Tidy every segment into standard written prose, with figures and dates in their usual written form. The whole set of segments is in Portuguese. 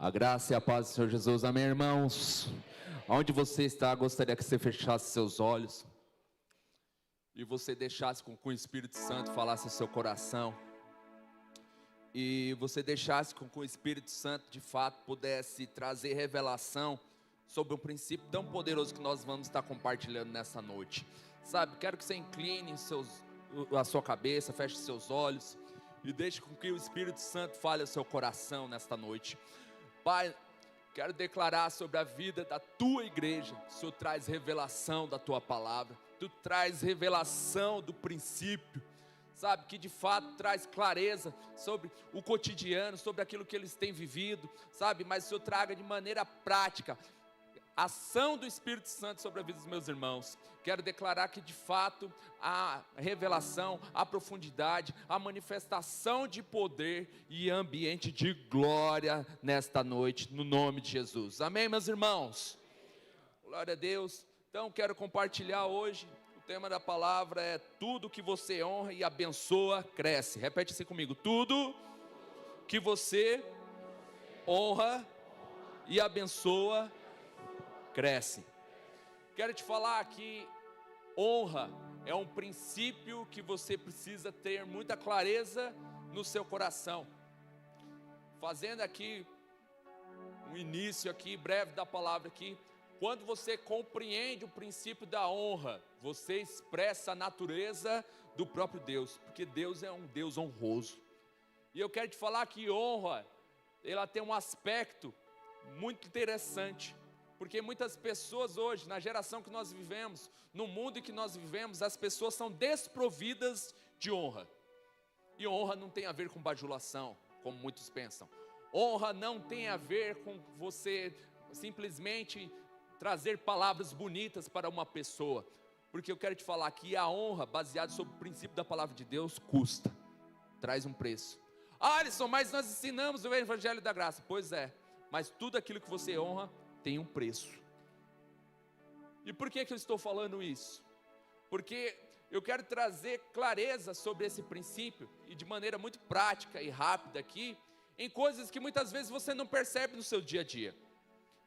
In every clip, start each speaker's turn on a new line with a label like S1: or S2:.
S1: A graça e a paz do Senhor Jesus, amém, irmãos? Onde você está, gostaria que você fechasse seus olhos e você deixasse com que o Espírito Santo falasse ao seu coração, e você deixasse com que o Espírito Santo de fato pudesse trazer revelação sobre um princípio tão poderoso que nós vamos estar compartilhando nessa noite. Sabe, quero que você incline a sua cabeça, feche seus olhos e deixe com que o Espírito Santo fale ao seu coração nesta noite. Pai, quero declarar sobre a vida da tua igreja. O Senhor traz revelação da tua palavra, tu traz revelação do princípio, sabe, que de fato traz clareza sobre o cotidiano, sobre aquilo que eles têm vivido, sabe, mas o Senhor traga de maneira prática ação do Espírito Santo sobre a vida dos meus irmãos. Quero declarar que de fato a revelação, a profundidade, a manifestação de poder e ambiente de glória nesta noite, no nome de Jesus, amém, meus irmãos? Glória a Deus. Então quero compartilhar hoje, o tema da palavra é: tudo que você honra e abençoa cresce. Repete assim comigo: tudo que você honra e abençoa cresce. Quero te falar que honra é um princípio que você precisa ter muita clareza no seu coração. Fazendo aqui um início aqui breve da palavra aqui, quando você compreende o princípio da honra, você expressa a natureza do próprio Deus, porque Deus é um Deus honroso. E eu quero te falar que honra, ela tem um aspecto muito interessante. Porque muitas pessoas hoje, na geração que nós vivemos, no mundo em que nós vivemos, as pessoas são desprovidas de honra. E honra não tem a ver com bajulação, como muitos pensam. Honra não tem a ver com você simplesmente trazer palavras bonitas para uma pessoa. Porque eu quero te falar que a honra, baseada sobre o princípio da palavra de Deus, custa, traz um preço. Alisson, mas nós ensinamos o Evangelho da Graça. Pois é, mas tudo aquilo que você honra tem um preço. E por que eu estou falando isso? Porque eu quero trazer clareza sobre esse princípio, e de maneira muito prática e rápida aqui, em coisas que muitas vezes você não percebe no seu dia a dia.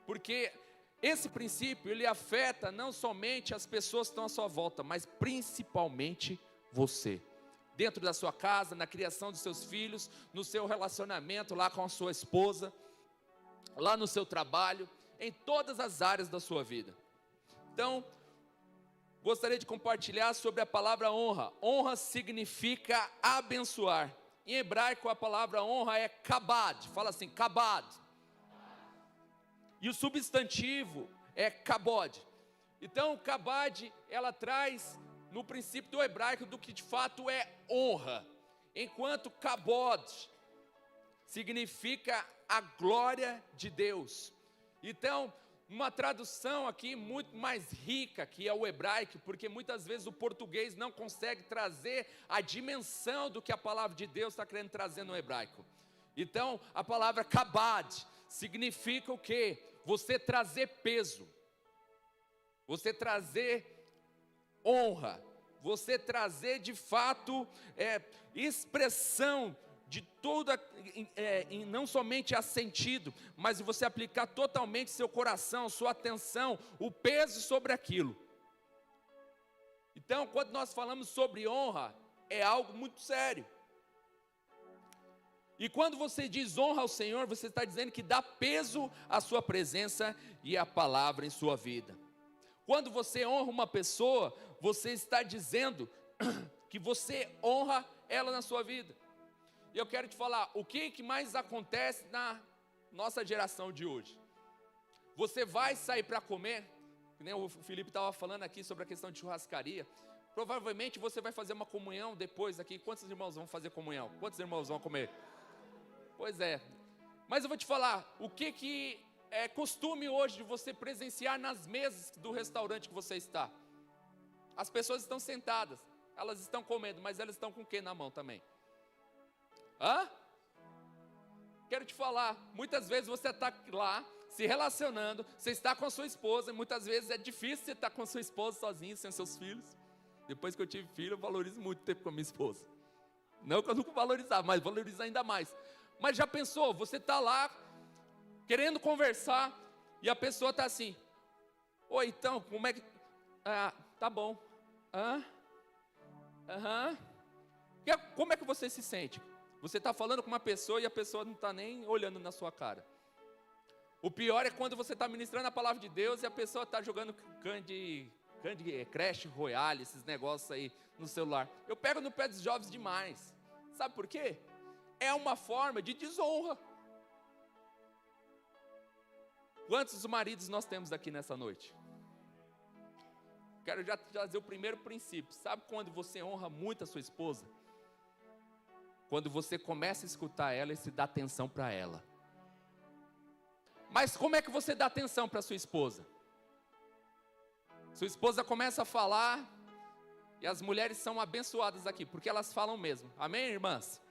S1: Porque esse princípio, ele afeta não somente as pessoas que estão à sua volta, mas principalmente você. Dentro da sua casa, na criação dos seus filhos, no seu relacionamento lá com a sua esposa, lá no seu trabalho, em todas as áreas da sua vida. Então, gostaria de compartilhar sobre a palavra honra. Honra significa abençoar. Em hebraico a palavra honra é kabad. Fala assim, kabad. E o substantivo é kabod. Então, kabad, ela traz no princípio do hebraico do que de fato é honra. Enquanto kabod significa a glória de Deus. Então, uma tradução aqui muito mais rica, que é o hebraico, porque muitas vezes o português não consegue trazer a dimensão do que a palavra de Deus está querendo trazer no hebraico. Então, a palavra kabad significa o quê? Você trazer peso, você trazer honra, você trazer de fato expressão de toda, não somente a sentido, mas você aplicar totalmente seu coração, sua atenção, o peso sobre aquilo. Então, quando nós falamos sobre honra, é algo muito sério. E quando você diz honra ao Senhor, você está dizendo que dá peso à sua presença e à palavra em sua vida. Quando você honra uma pessoa, você está dizendo que você honra ela na sua vida. E eu quero te falar, o que mais acontece na nossa geração de hoje? Você vai sair para comer, que nem o Felipe estava falando aqui sobre a questão de churrascaria. Provavelmente você vai fazer uma comunhão depois aqui. Quantos irmãos vão fazer comunhão? Quantos irmãos vão comer? Pois é. Mas eu vou te falar, o que é costume hoje de você presenciar nas mesas do restaurante que você está? As pessoas estão sentadas, elas estão comendo, mas elas estão com o que na mão também? Quero te falar, muitas vezes você está lá, se relacionando, você está com a sua esposa, e muitas vezes é difícil você estar com a sua esposa sozinho, sem seus filhos. Depois que eu tive filho, eu valorizo muito o tempo com a minha esposa. Não que eu nunca valorizava, mas valorizo ainda mais. Mas já pensou, você está lá, querendo conversar, e a pessoa está assim, oi, então, como é que... Ah, tá bom. Aham. Como é que você se sente? Você está falando com uma pessoa e a pessoa não está nem olhando na sua cara. O pior é quando você está ministrando a palavra de Deus e a pessoa está jogando Candy Crush Royale, esses negócios aí no celular. Eu pego no pé dos jovens demais. Sabe por quê? É uma forma de desonra. Quantos maridos nós temos aqui nessa noite? Quero já trazer o primeiro princípio. Sabe quando você honra muito a sua esposa? Quando você começa a escutar ela e se dá atenção para ela. Mas como é que você dá atenção para sua esposa? Sua esposa começa a falar, e as mulheres são abençoadas aqui, porque elas falam mesmo. Amém, irmãs?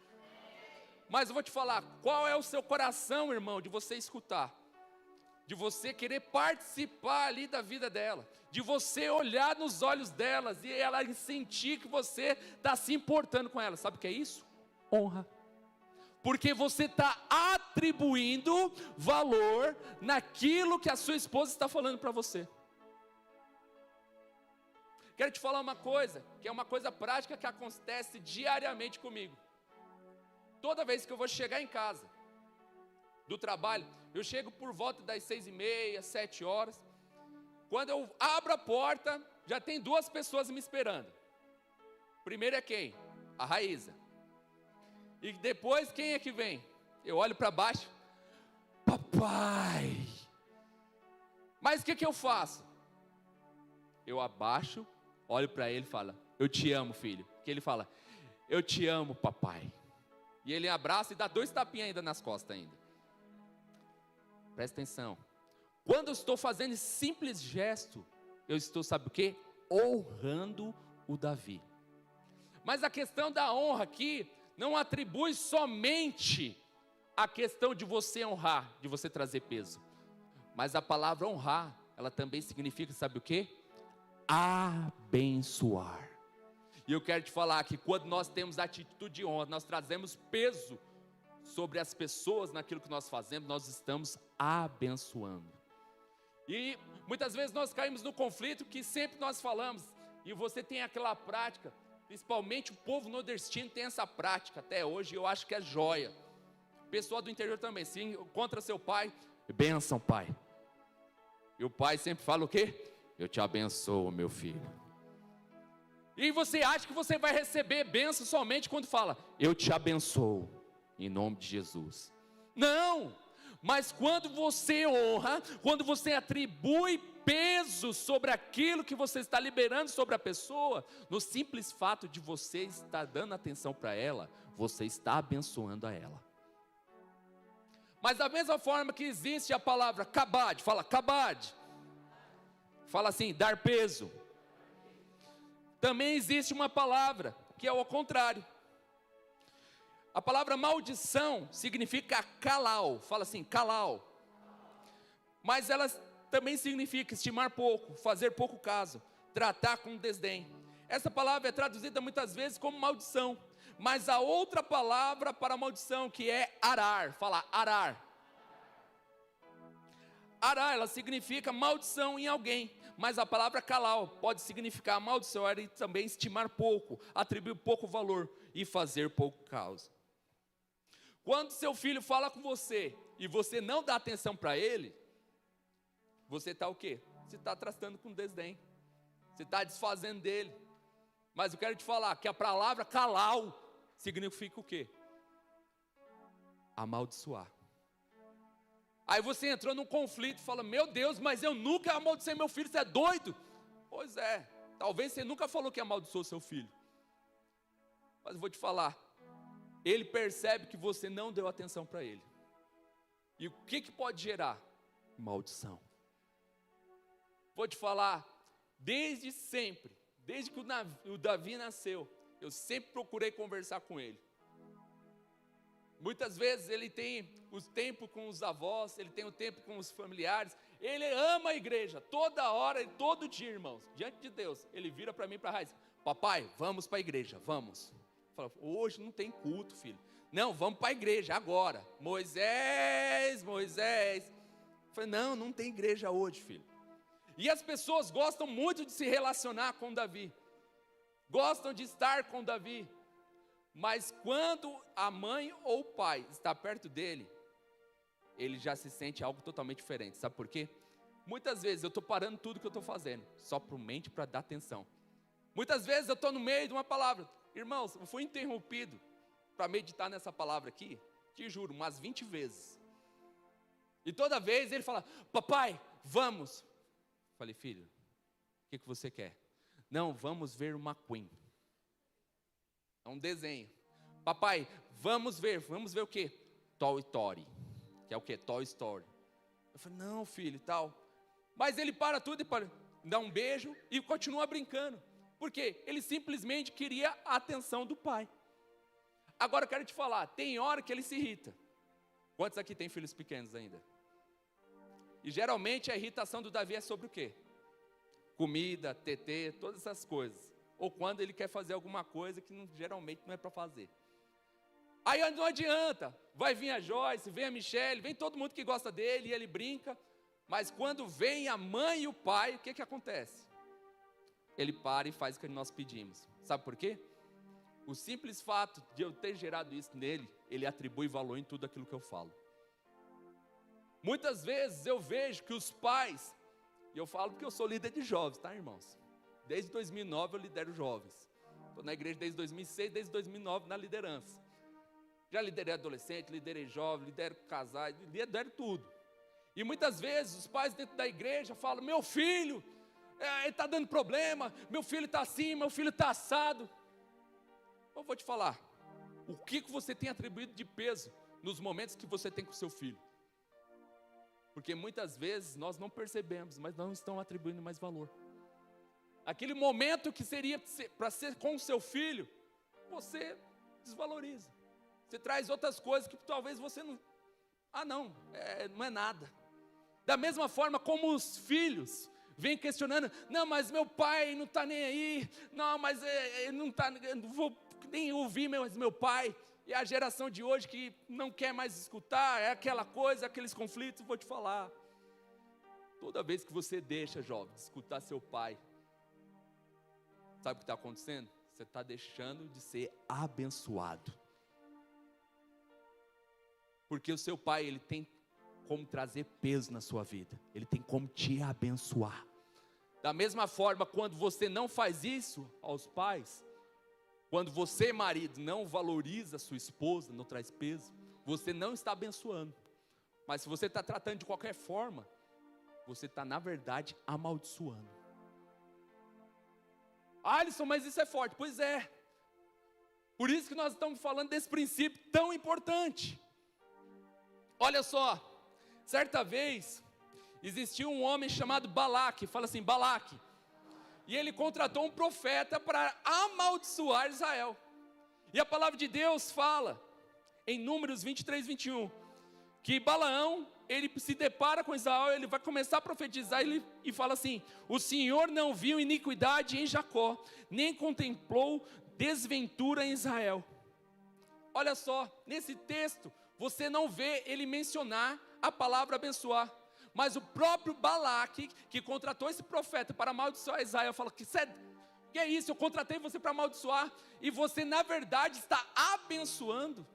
S1: Mas eu vou te falar, qual é o seu coração, irmão, de você escutar? De você querer participar ali da vida dela, de você olhar nos olhos delas e ela sentir que você está se importando com ela. Sabe o que é isso? Honra. Porque você está atribuindo valor naquilo que a sua esposa está falando para você. Quero te falar uma coisa, que é uma coisa prática que acontece diariamente comigo. Toda vez que eu vou chegar em casa do trabalho, eu chego por volta das 6h30, 7 horas. Quando eu abro a porta, já tem 2 pessoas me esperando. Primeiro é quem? A Raíza. E depois quem é que vem? Eu olho para baixo, papai. Mas o que eu faço? Eu abaixo, olho para ele e falo, eu te amo, filho. Que ele fala, eu te amo, papai. E ele abraça e dá 2 tapinhas ainda nas costas ainda. Presta atenção. Quando eu estou fazendo esse simples gesto, eu estou, sabe o quê? Honrando o Davi. Mas a questão da honra aqui não atribui somente a questão de você honrar, de você trazer peso. Mas a palavra honrar, ela também significa, sabe o quê? Abençoar. E eu quero te falar que quando nós temos a atitude de honra, nós trazemos peso sobre as pessoas naquilo que nós fazemos, nós estamos abençoando. E muitas vezes nós caímos no conflito que sempre nós falamos, e você tem aquela prática, principalmente o povo nordestino tem essa prática até hoje, eu acho que é joia. Pessoal do interior também, se encontra seu pai, bênção, pai. E o pai sempre fala o quê? Eu te abençoo, meu filho. E você acha que você vai receber bênção somente quando fala, eu te abençoo, em nome de Jesus. Não, mas quando você honra, quando você atribui peso sobre aquilo que você está liberando sobre a pessoa, no simples fato de você estar dando atenção para ela, você está abençoando a ela. Mas da mesma forma que existe a palavra kabad, fala kabad, fala assim, dar peso. Também existe uma palavra que é ao contrário. A palavra maldição significa calau, fala assim, calau. Mas ela também significa estimar pouco, fazer pouco caso, tratar com desdém. Essa palavra é traduzida muitas vezes como maldição. Mas a outra palavra para maldição que é arar, fala arar. Arar, ela significa maldição em alguém. Mas a palavra calau pode significar amaldiçoar e também estimar pouco, atribuir pouco valor e fazer pouco caso. Quando seu filho fala com você e você não dá atenção para ele, você está o quê? Você está tratando com desdém, você está desfazendo dele. Mas eu quero te falar que a palavra calau significa o quê? Amaldiçoar. Aí você entrou num conflito e fala, meu Deus, mas eu nunca amaldiçoei meu filho, você é doido? Pois é, talvez você nunca falou que amaldiçoou seu filho. Mas eu vou te falar, ele percebe que você não deu atenção para ele. E o que pode gerar? Maldição. Vou te falar, desde sempre, desde que o Davi nasceu, eu sempre procurei conversar com ele. Muitas vezes ele tem o tempo com os avós, ele tem o tempo com os familiares, ele ama a igreja, toda hora e todo dia, irmãos, diante de Deus, ele vira para mim, para a Raiz, papai, vamos para a igreja, vamos. Fala, hoje não tem culto, filho, Não, vamos para a igreja agora. Moisés. Eu falei, não tem igreja hoje, filho. E as pessoas gostam muito de se relacionar com Davi. Gostam de estar com Davi. Mas quando a mãe ou o pai está perto dele, ele já se sente algo totalmente diferente. Sabe por quê? Muitas vezes eu estou parando tudo que eu estou fazendo, somente para dar atenção. Muitas vezes eu estou no meio de uma palavra. Irmãos, eu fui interrompido para meditar nessa palavra aqui, te juro, umas 20 vezes. E toda vez ele fala, papai, vamos. Eu falei, filho, o que você quer? Não, vamos ver uma Queen. É um desenho. Papai, vamos ver o quê? Toy Story. Que é o quê? Toy Story. Eu falei, não, filho, e tal. Mas ele para tudo e dá um beijo e continua brincando. Por quê? Ele simplesmente queria a atenção do pai. Agora eu quero te falar, tem hora que ele se irrita. Quantos aqui tem filhos pequenos ainda? E geralmente a irritação do Davi é sobre o quê? Comida, TT, todas essas coisas. Ou quando ele quer fazer alguma coisa que geralmente não é para fazer. Aí não adianta, vai vir a Joyce, vem a Michelle, vem todo mundo que gosta dele e ele brinca. Mas quando vem a mãe e o pai, o que acontece? Ele para e faz o que nós pedimos. Sabe por quê? O simples fato de eu ter gerado isso nele, ele atribui valor em tudo aquilo que eu falo. Muitas vezes eu vejo que os pais, e eu falo porque eu sou líder de jovens, tá, irmãos? Desde 2009 eu lidero jovens. Estou na igreja desde 2006, desde 2009 na liderança. Já liderei adolescente, liderei jovem, lidero casais, lidero tudo. E muitas vezes os pais dentro da igreja falam, meu filho, ele está dando problema, meu filho está assim, meu filho está assado. Eu vou te falar, o que você tem atribuído de peso nos momentos que você tem com o seu filho? Porque muitas vezes nós não percebemos, mas não estamos atribuindo mais valor. Aquele momento que seria para ser com o seu filho, você desvaloriza. Você traz outras coisas que talvez você não... não é nada. Da mesma forma como os filhos vêm questionando, não, mas meu pai não está nem aí, não, mas ele não está, não vou nem ouvir meu pai. E a geração de hoje que não quer mais escutar, é aquela coisa, aqueles conflitos, vou te falar. Toda vez que você deixa, jovem, de escutar seu pai, sabe o que está acontecendo? Você está deixando de ser abençoado. Porque o seu pai, ele tem como trazer peso na sua vida. Ele tem como te abençoar. Da mesma forma, quando você não faz isso aos pais, quando você, marido, não valoriza a sua esposa, não traz peso, você não está abençoando. Mas se você está tratando de qualquer forma, você está, na verdade, amaldiçoando. Alisson, mas isso é forte. Pois é. Por isso que nós estamos falando desse princípio tão importante. Olha só, certa vez, existiu um homem chamado Balaque, fala assim, Balaque, e ele contratou um profeta para amaldiçoar Israel. E a palavra de Deus fala, em Números 23, 21, que Balaão, ele se depara com Israel, ele vai começar a profetizar e fala assim, o Senhor não viu iniquidade em Jacó, nem contemplou desventura em Israel. Olha só, nesse texto, você não vê ele mencionar a palavra abençoar. Mas o próprio Balaque, que contratou esse profeta para amaldiçoar Israel, fala que é isso, eu contratei você para amaldiçoar, e você na verdade está abençoando.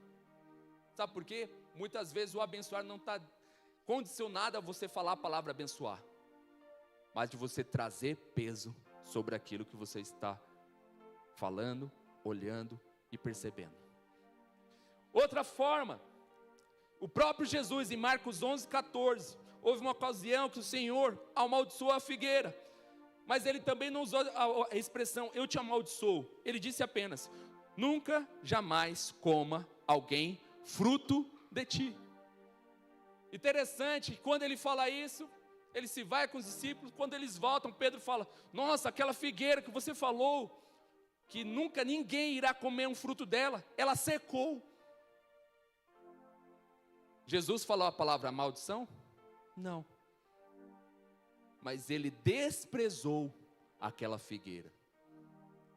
S1: Sabe por quê? Muitas vezes o abençoar não está condicionado a você falar a palavra abençoar, mas de você trazer peso sobre aquilo que você está falando, olhando e percebendo. Outra forma, o próprio Jesus em Marcos 11, 14, houve uma ocasião que o Senhor amaldiçoou a figueira, mas ele também não usou a expressão, eu te amaldiçoo. Ele disse apenas, nunca, jamais coma alguém fruto de ti. Interessante, quando ele fala isso, ele se vai com os discípulos, quando eles voltam, Pedro fala, nossa, aquela figueira que você falou, que nunca ninguém irá comer um fruto dela, ela secou. Jesus falou a palavra maldição? Não. Mas ele desprezou aquela figueira.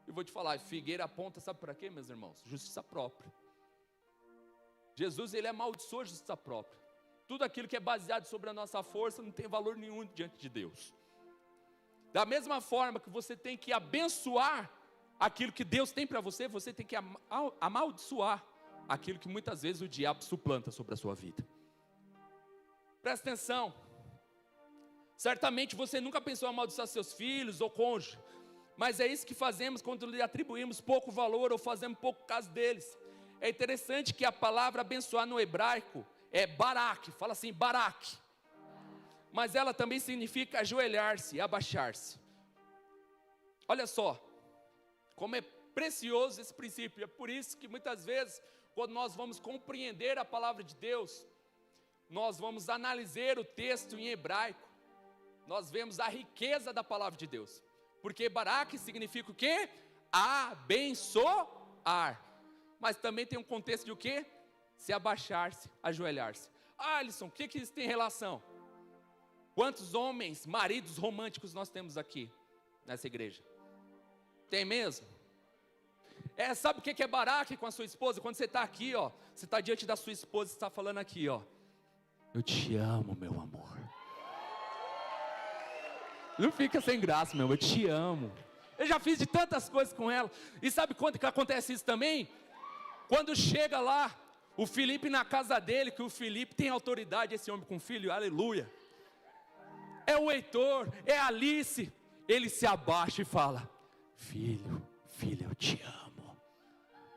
S1: Eu vou te falar, figueira aponta, sabe para quê, meus irmãos? Justiça própria. Jesus, ele amaldiçoou a justiça própria. Tudo aquilo que é baseado sobre a nossa força não tem valor nenhum diante de Deus. Da mesma forma que você tem que abençoar aquilo que Deus tem para você, você tem que amaldiçoar aquilo que muitas vezes o diabo suplanta sobre a sua vida. Presta atenção. Certamente você nunca pensou em amaldiçoar seus filhos ou cônjuge, mas é isso que fazemos quando lhe atribuímos pouco valor ou fazemos pouco caso deles. É interessante que a palavra abençoar no hebraico é barak, fala assim, barak. Mas ela também significa ajoelhar-se, abaixar-se. Olha só, como é precioso esse princípio. É por isso que muitas vezes, quando nós vamos compreender a palavra de Deus, nós vamos analisar o texto em hebraico, nós vemos a riqueza da palavra de Deus. Porque barak significa o quê? Abençoar. Mas também tem um contexto de o quê? Se abaixar-se, ajoelhar-se. Alisson, o que isso tem relação? Quantos homens, maridos românticos nós temos aqui nessa igreja? Tem mesmo? Sabe o que é barak com a sua esposa? Quando você está aqui, ó, você está diante da sua esposa, você está falando aqui, ó, eu te amo, meu amor. Não fica sem graça, meu, eu te amo. Eu já fiz de tantas coisas com ela. E sabe quando que acontece isso também? Quando chega lá, o Felipe na casa dele, que o Felipe tem autoridade, esse homem com filho, aleluia. É o Heitor, é a Alice. Ele se abaixa e fala, filho, filha, eu te amo.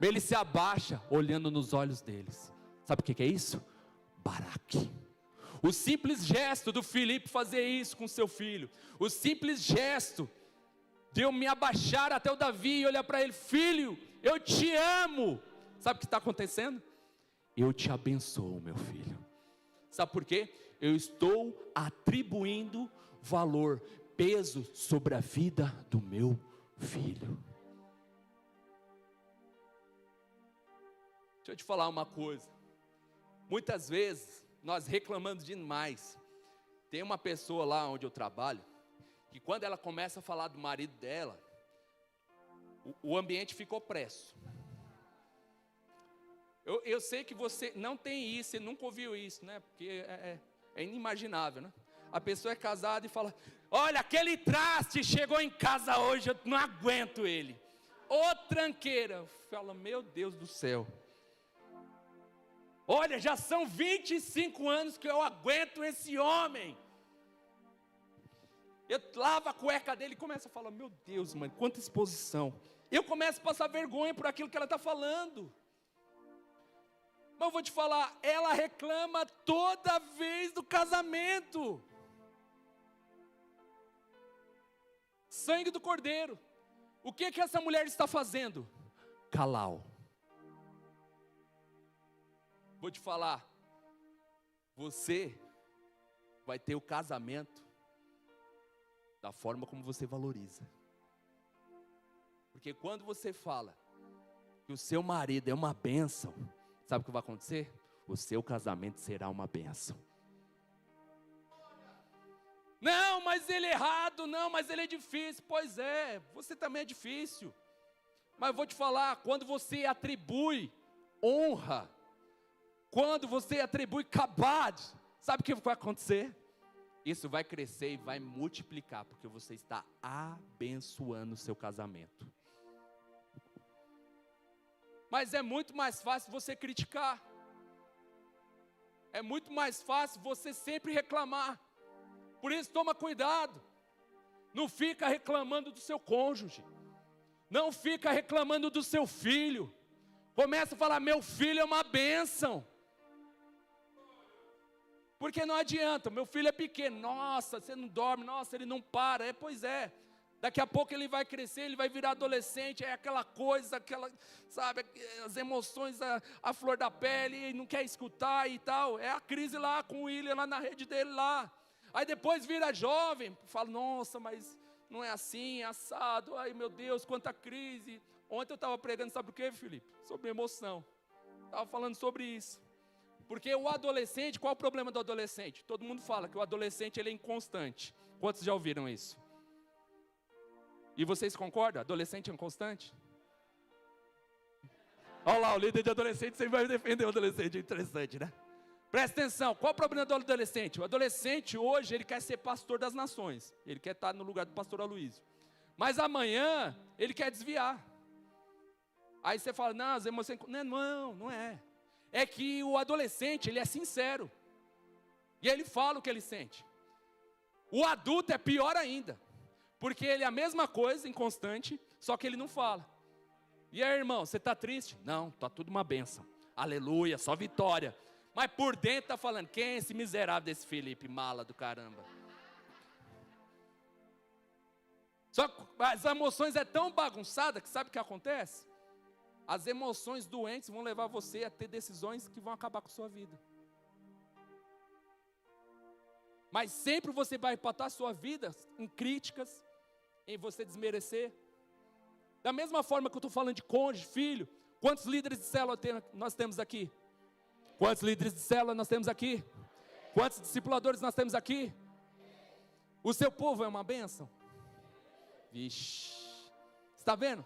S1: Ele se abaixa, olhando nos olhos deles. Sabe o que é isso? Barak. O simples gesto do Felipe fazer isso com seu filho, o simples gesto de eu me abaixar até o Davi e olhar para ele, filho, eu te amo. Sabe o que está acontecendo? Eu te abençoo, meu filho. Sabe por quê? Eu estou atribuindo valor, peso sobre a vida do meu filho. Deixa eu te falar uma coisa. Muitas vezes nós reclamamos demais. Tem uma pessoa lá onde eu trabalho, que quando ela começa a falar do marido dela, o ambiente fica opresso. Eu sei que você não tem isso, você nunca ouviu isso, né? Porque é inimaginável, né? A pessoa é casada e fala, olha, aquele traste chegou em casa hoje, eu não aguento ele. Ô tranqueira, fala, meu Deus do céu. Olha, já são 25 anos que eu aguento esse homem. Eu lavo a cueca dele e começo a falar, meu Deus, mãe, quanta exposição. Eu começo a passar vergonha por aquilo que ela está falando. Mas eu vou te falar, ela reclama toda vez do casamento. Sangue do cordeiro. O que essa mulher está fazendo? Calau. Vou te falar, você vai ter o casamento da forma como você valoriza. Porque quando você fala que o seu marido é uma bênção, sabe o que vai acontecer? O seu casamento será uma bênção. Não, mas ele é errado, não, mas ele é difícil. Pois é, você também é difícil. Mas eu vou te falar, quando você atribui honra, quando você atribui kabad, sabe o que vai acontecer? Isso vai crescer e vai multiplicar, porque você está abençoando o seu casamento. Mas é muito mais fácil você criticar. É muito mais fácil você sempre reclamar. Por isso toma cuidado. Não fica reclamando do seu cônjuge. Não fica reclamando do seu filho. Começa a falar, meu filho é uma bênção. Porque não adianta, meu filho é pequeno, nossa, você não dorme, nossa, ele não para, pois é, daqui a pouco ele vai crescer, ele vai virar adolescente, é aquela coisa, sabe, as emoções, a flor da pele, e não quer escutar e tal, é a crise lá com o William, lá na rede dele lá, aí depois vira jovem, fala, nossa, mas não é assim, é assado, ai meu Deus, quanta crise. Ontem eu estava pregando, sabe o que, Felipe? Sobre emoção, estava falando sobre isso. Porque o adolescente, qual é o problema do adolescente? Todo mundo fala que o adolescente ele é inconstante. Quantos já ouviram isso? E vocês concordam? Adolescente é inconstante? Olha lá, o líder de adolescente sempre vai defender o adolescente, interessante, né? Presta atenção, qual o problema do adolescente? O adolescente hoje, ele quer ser pastor das nações, ele quer estar no lugar do pastor Aloysio, mas amanhã, ele quer desviar. Aí você fala, não, as emoções, não é. É que o adolescente, ele é sincero, e ele fala o que ele sente. O adulto é pior ainda, porque ele é a mesma coisa, inconstante, só que ele não fala. E aí, irmão, você está triste? Não, está tudo uma bênção, aleluia, só vitória. Mas por dentro está falando, quem é esse miserável desse Felipe, mala do caramba? Só que as emoções é tão bagunçada que sabe o que acontece? As emoções doentes vão levar você a ter decisões que vão acabar com a sua vida. Mas sempre você vai empatar a sua vida em críticas, em você desmerecer. Da mesma forma que eu estou falando de cônjuge, filho, quantos líderes de célula nós temos aqui? Quantos líderes de célula nós temos aqui? Quantos discipuladores nós temos aqui? O seu povo é uma bênção? Vixe, está vendo?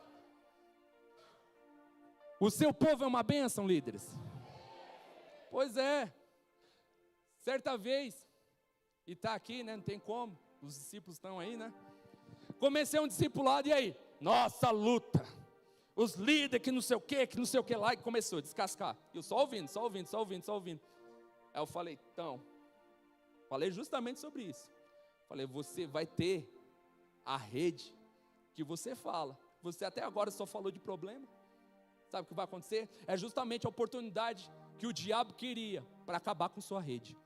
S1: O seu povo é uma bênção, líderes? Pois é. Certa vez, e está aqui, né? Não tem como, os discípulos estão aí, né? Comecei um discipulado, e aí? Nossa luta, os líderes que não sei o que lá, e começou a descascar, eu só ouvindo, aí eu falei, então, falei justamente sobre isso, falei, você vai ter a rede que você fala, você até agora só falou de problema, sabe o que vai acontecer? É justamente a oportunidade que o diabo queria, para acabar com sua rede.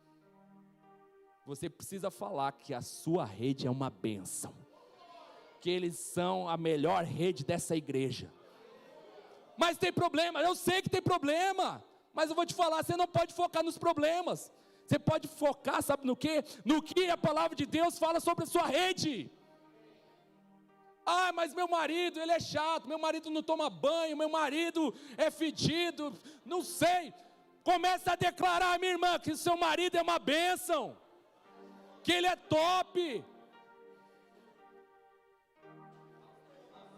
S1: Você precisa falar que a sua rede é uma bênção, que eles são a melhor rede dessa igreja. Mas tem problema, eu sei que tem problema, mas eu vou te falar, você não pode focar nos problemas, você pode focar, sabe no quê? No que a palavra de Deus fala sobre a sua rede. Ah, mas meu marido, ele é chato, meu marido não toma banho, meu marido é fedido, não sei. Começa a declarar, minha irmã, que o seu marido é uma bênção, que ele é top.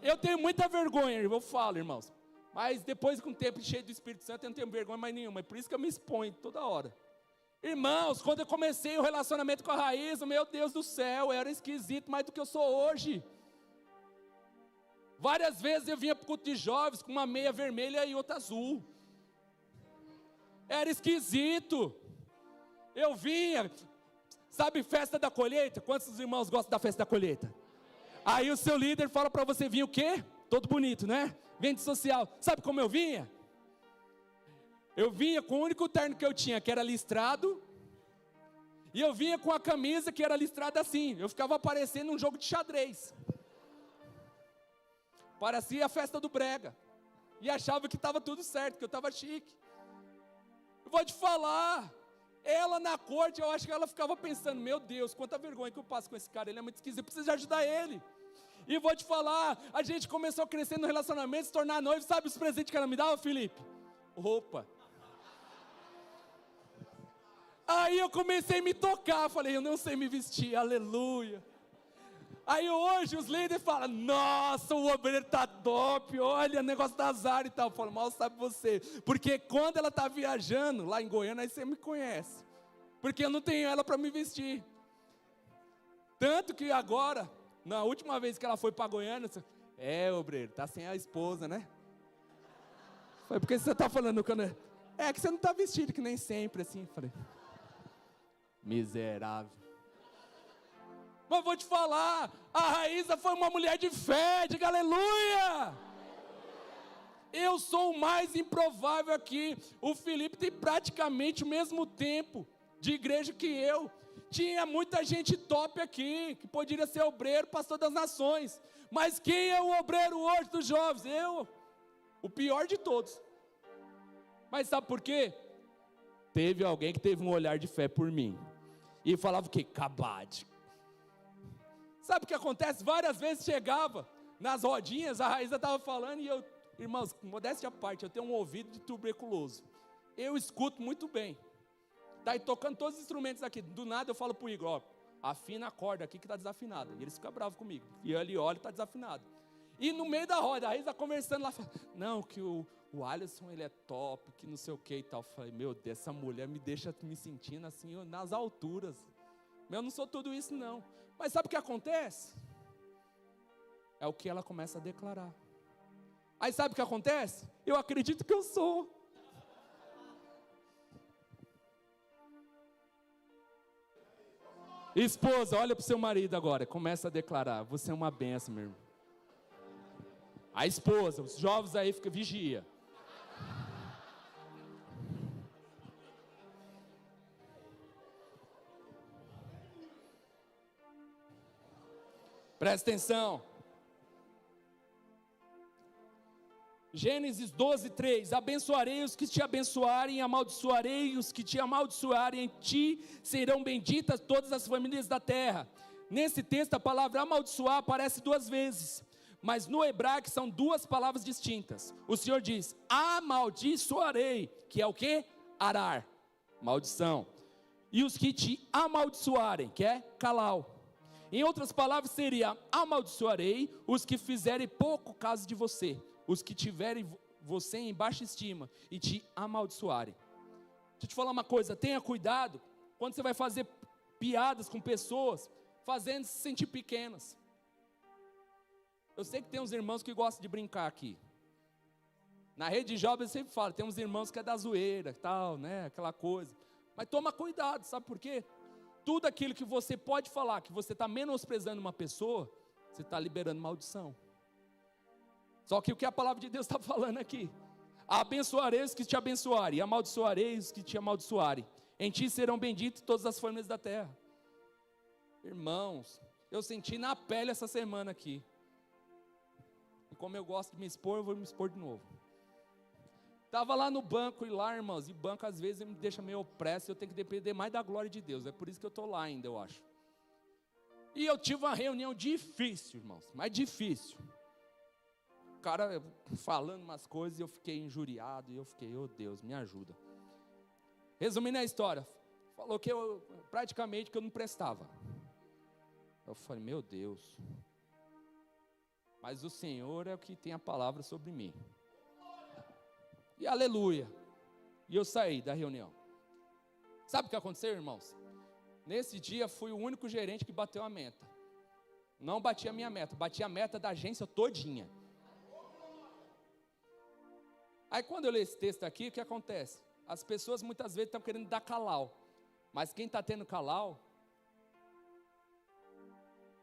S1: Eu tenho muita vergonha, eu falo, irmãos, mas depois com o tempo cheio do Espírito Santo, eu não tenho vergonha mais nenhuma, é por isso que eu me exponho toda hora. Irmãos, quando eu comecei o relacionamento com a Raíza, meu Deus do céu, eu era esquisito mais do que eu sou hoje. Várias vezes eu vinha para o culto de jovens com uma meia vermelha e outra azul. Era esquisito. Eu vinha, sabe festa da colheita? Quantos irmãos gostam da festa da colheita? Aí o seu líder fala para você vir o quê? Todo bonito, né? Vem de social. Sabe como eu vinha? Eu vinha com o único terno que eu tinha, que era listrado. E eu vinha com a camisa que era listrada assim. Eu ficava aparecendo num jogo de xadrez. Parecia a festa do brega. E achava que estava tudo certo, que eu estava chique. Eu vou te falar. Ela na corte, eu acho que ela ficava pensando, meu Deus, quanta vergonha que eu passo com esse cara, ele é muito esquisito, eu preciso ajudar ele. E vou te falar, a gente começou a crescer no relacionamento, se tornar noivo, sabe os presentes que ela me dava, Felipe? Roupa. Aí eu comecei a me tocar, falei, eu não sei me vestir, aleluia. Aí hoje os líderes falam, nossa, o obreiro está top, olha, negócio da Zara e tal. Eu falo, mal sabe você, porque quando ela está viajando, lá em Goiânia, aí você me conhece. Porque eu não tenho ela para me vestir. Tanto que agora, na última vez que ela foi para Goiânia, obreiro, está sem a esposa, né? Foi porque você está falando, é que você não está vestido, que nem sempre, assim. Falei, miserável. Mas vou te falar, a Raíza foi uma mulher de fé, diga aleluia. Eu sou o mais improvável aqui. O Felipe tem praticamente o mesmo tempo de igreja que eu. Tinha muita gente top aqui, que poderia ser obreiro, pastor das nações. Mas quem é o obreiro hoje dos jovens? Eu, o pior de todos. Mas sabe por quê? Teve alguém que teve um olhar de fé por mim. E falava o quê? Cabade. Sabe o que acontece? Várias vezes chegava nas rodinhas, a Raíza estava falando e eu, irmãos, modéstia à parte, eu tenho um ouvido de tuberculoso. Eu escuto muito bem. Daí tocando todos os instrumentos aqui, do nada eu falo para o Igor, ó, afina a corda aqui que está desafinada. E eles ficam bravos comigo. E ele olha e está desafinado. E no meio da roda, a Raíza conversando lá, fala, não, que o
S2: o Alisson, ele é top, que não sei o que e tal. Eu falei, meu Deus, essa mulher me deixa me sentindo assim, nas alturas. Eu não sou tudo isso não. Mas sabe o que acontece? É o que ela começa a declarar. Aí sabe o que acontece? Eu acredito que eu sou. Esposa, olha para o seu marido agora, começa a declarar, você é uma benção, meu irmão. A esposa, os jovens aí ficam vigia. Presta atenção. Gênesis 12, 3. Abençoarei os que te abençoarem, amaldiçoarei os que te amaldiçoarem, em ti serão benditas todas as famílias da terra. Nesse texto a palavra amaldiçoar aparece 2 vezes, mas no hebraico são 2 palavras distintas. O Senhor diz, amaldiçoarei, que é o que? Arar, maldição. E os que te amaldiçoarem, que é calau. Em outras palavras seria, amaldiçoarei os que fizerem pouco caso de você, os que tiverem você em baixa estima e te amaldiçoarem. Deixa eu te falar uma coisa, tenha cuidado quando você vai fazer piadas com pessoas, fazendo se sentir pequenas. Eu sei que tem uns irmãos que gostam de brincar aqui. Na rede de jovens eu sempre falo, tem uns irmãos que é da zoeira, tal, né, aquela coisa. Mas toma cuidado, sabe por quê? Tudo aquilo que você pode falar, que você está menosprezando uma pessoa, você está liberando maldição. Só que o que a palavra de Deus está falando aqui? Abençoarei os que te abençoarem, e amaldiçoarei os que te amaldiçoarem. Em ti serão benditas todas as famílias da terra. Irmãos, eu senti na pele essa semana aqui. E como eu gosto de me expor, eu vou me expor de novo. Estava lá no banco, e lá, irmãos, e banco às vezes me deixa meio opresso, eu tenho que depender mais da glória de Deus. É por isso que eu estou lá ainda, eu acho. E eu tive uma reunião difícil, irmãos, mas difícil. O cara falando umas coisas e eu fiquei injuriado, e eu fiquei, oh Deus, me ajuda. Resumindo a história, falou que eu, praticamente, que eu não prestava. Eu falei, meu Deus, mas o Senhor é o que tem a palavra sobre mim. E aleluia, e eu saí da reunião. Sabe o que aconteceu, irmãos? Nesse dia fui o único gerente que bateu a meta. Não bati a minha meta, bati a meta da agência todinha. Aí quando eu leio esse texto aqui, o que acontece? As pessoas muitas vezes estão querendo dar calau, mas quem está tendo calau,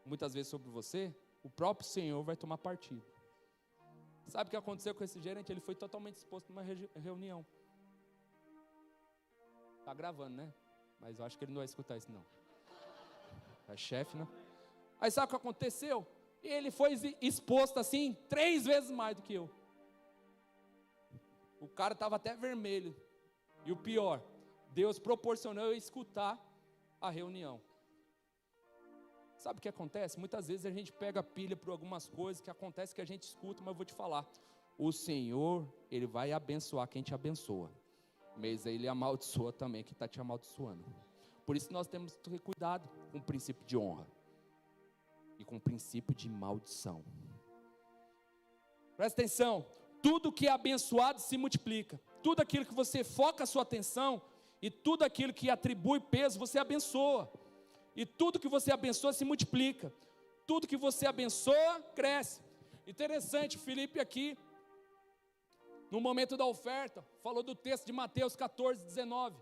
S2: muitas vezes sobre você, o próprio Senhor vai tomar partido. Sabe o que aconteceu com esse gerente? Ele foi totalmente exposto numa reunião. Está gravando, né? Mas eu acho que ele não vai escutar isso não. É chefe, né? Aí sabe o que aconteceu? Ele foi exposto assim 3 vezes mais do que eu. O cara estava até vermelho. E o pior, Deus proporcionou eu escutar a reunião. Sabe o que acontece? Muitas vezes a gente pega pilha por algumas coisas que acontece que a gente escuta, mas eu vou te falar. O Senhor, Ele vai abençoar quem te abençoa. Mas Ele amaldiçoa também quem está te amaldiçoando. Por isso nós temos que ter cuidado com o princípio de honra. E com o princípio de maldição. Presta atenção. Tudo que é abençoado se multiplica. Tudo aquilo que você foca a sua atenção e tudo aquilo que atribui peso, você abençoa. E tudo que você abençoa se multiplica. Tudo que você abençoa, cresce. Interessante, Felipe aqui, no momento da oferta, falou do texto de Mateus 14, 19.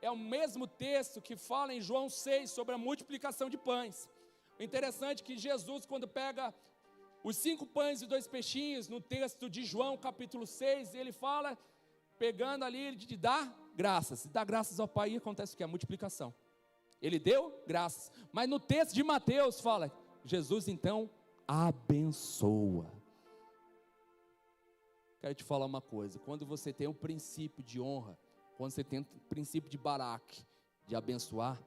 S2: É o mesmo texto que fala em João 6 sobre a multiplicação de pães. O interessante é que Jesus, quando pega os 5 pães e 2 peixinhos, no texto de João capítulo 6, ele fala, pegando ali, de dar graças. E dá graças ao Pai, e acontece o que? A multiplicação. Ele deu graças. Mas no texto de Mateus fala, Jesus então abençoa. Quero te falar uma coisa, quando você tem o princípio de honra, quando você tem o princípio de Baraque, de abençoar,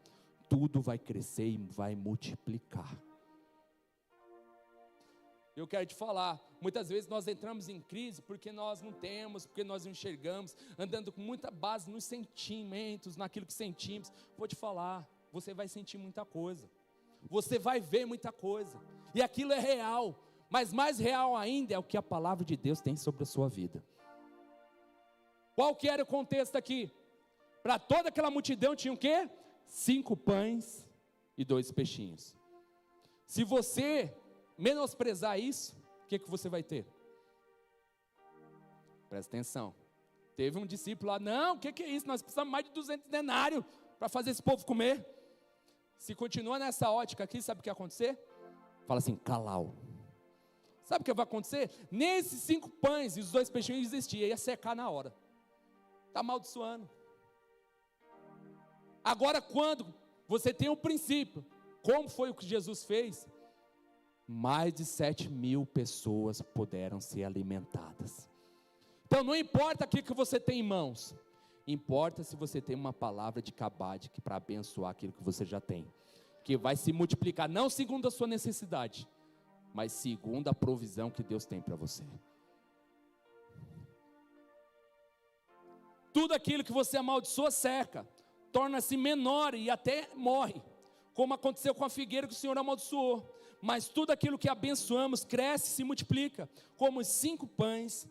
S2: tudo vai crescer e vai multiplicar. Eu quero te falar, muitas vezes nós entramos em crise porque nós não temos, porque nós não enxergamos, andando com muita base nos sentimentos, naquilo que sentimos. Vou te falar, você vai sentir muita coisa, você vai ver muita coisa, e aquilo é real, mas mais real ainda é o que a palavra de Deus tem sobre a sua vida. Qual que era o contexto aqui? Para toda aquela multidão tinha o quê? 5 pães e 2 peixinhos. Se você menosprezar isso, o que você vai ter? Presta atenção. Teve um discípulo lá, não, o que é isso? Nós precisamos mais de 200 denários para fazer esse povo comer. Se continua nessa ótica aqui, sabe o que vai acontecer? Fala assim, calau. Sabe o que vai acontecer? Nesses 5 pães e os 2 peixinhos existia, ia secar na hora. Está amaldiçoando. Agora, quando você tem um princípio, como foi o que Jesus fez? Mais de 7.000 pessoas puderam ser alimentadas. Então, não importa o que você tem em mãos, importa se você tem uma palavra de cabade para abençoar aquilo que você já tem, que vai se multiplicar, não segundo a sua necessidade, mas segundo a provisão que Deus tem para você. Tudo aquilo que você amaldiçoa seca, torna-se menor e até morre, como aconteceu com a figueira que o Senhor amaldiçoou. Mas tudo aquilo que abençoamos cresce e se multiplica, como os 5 pães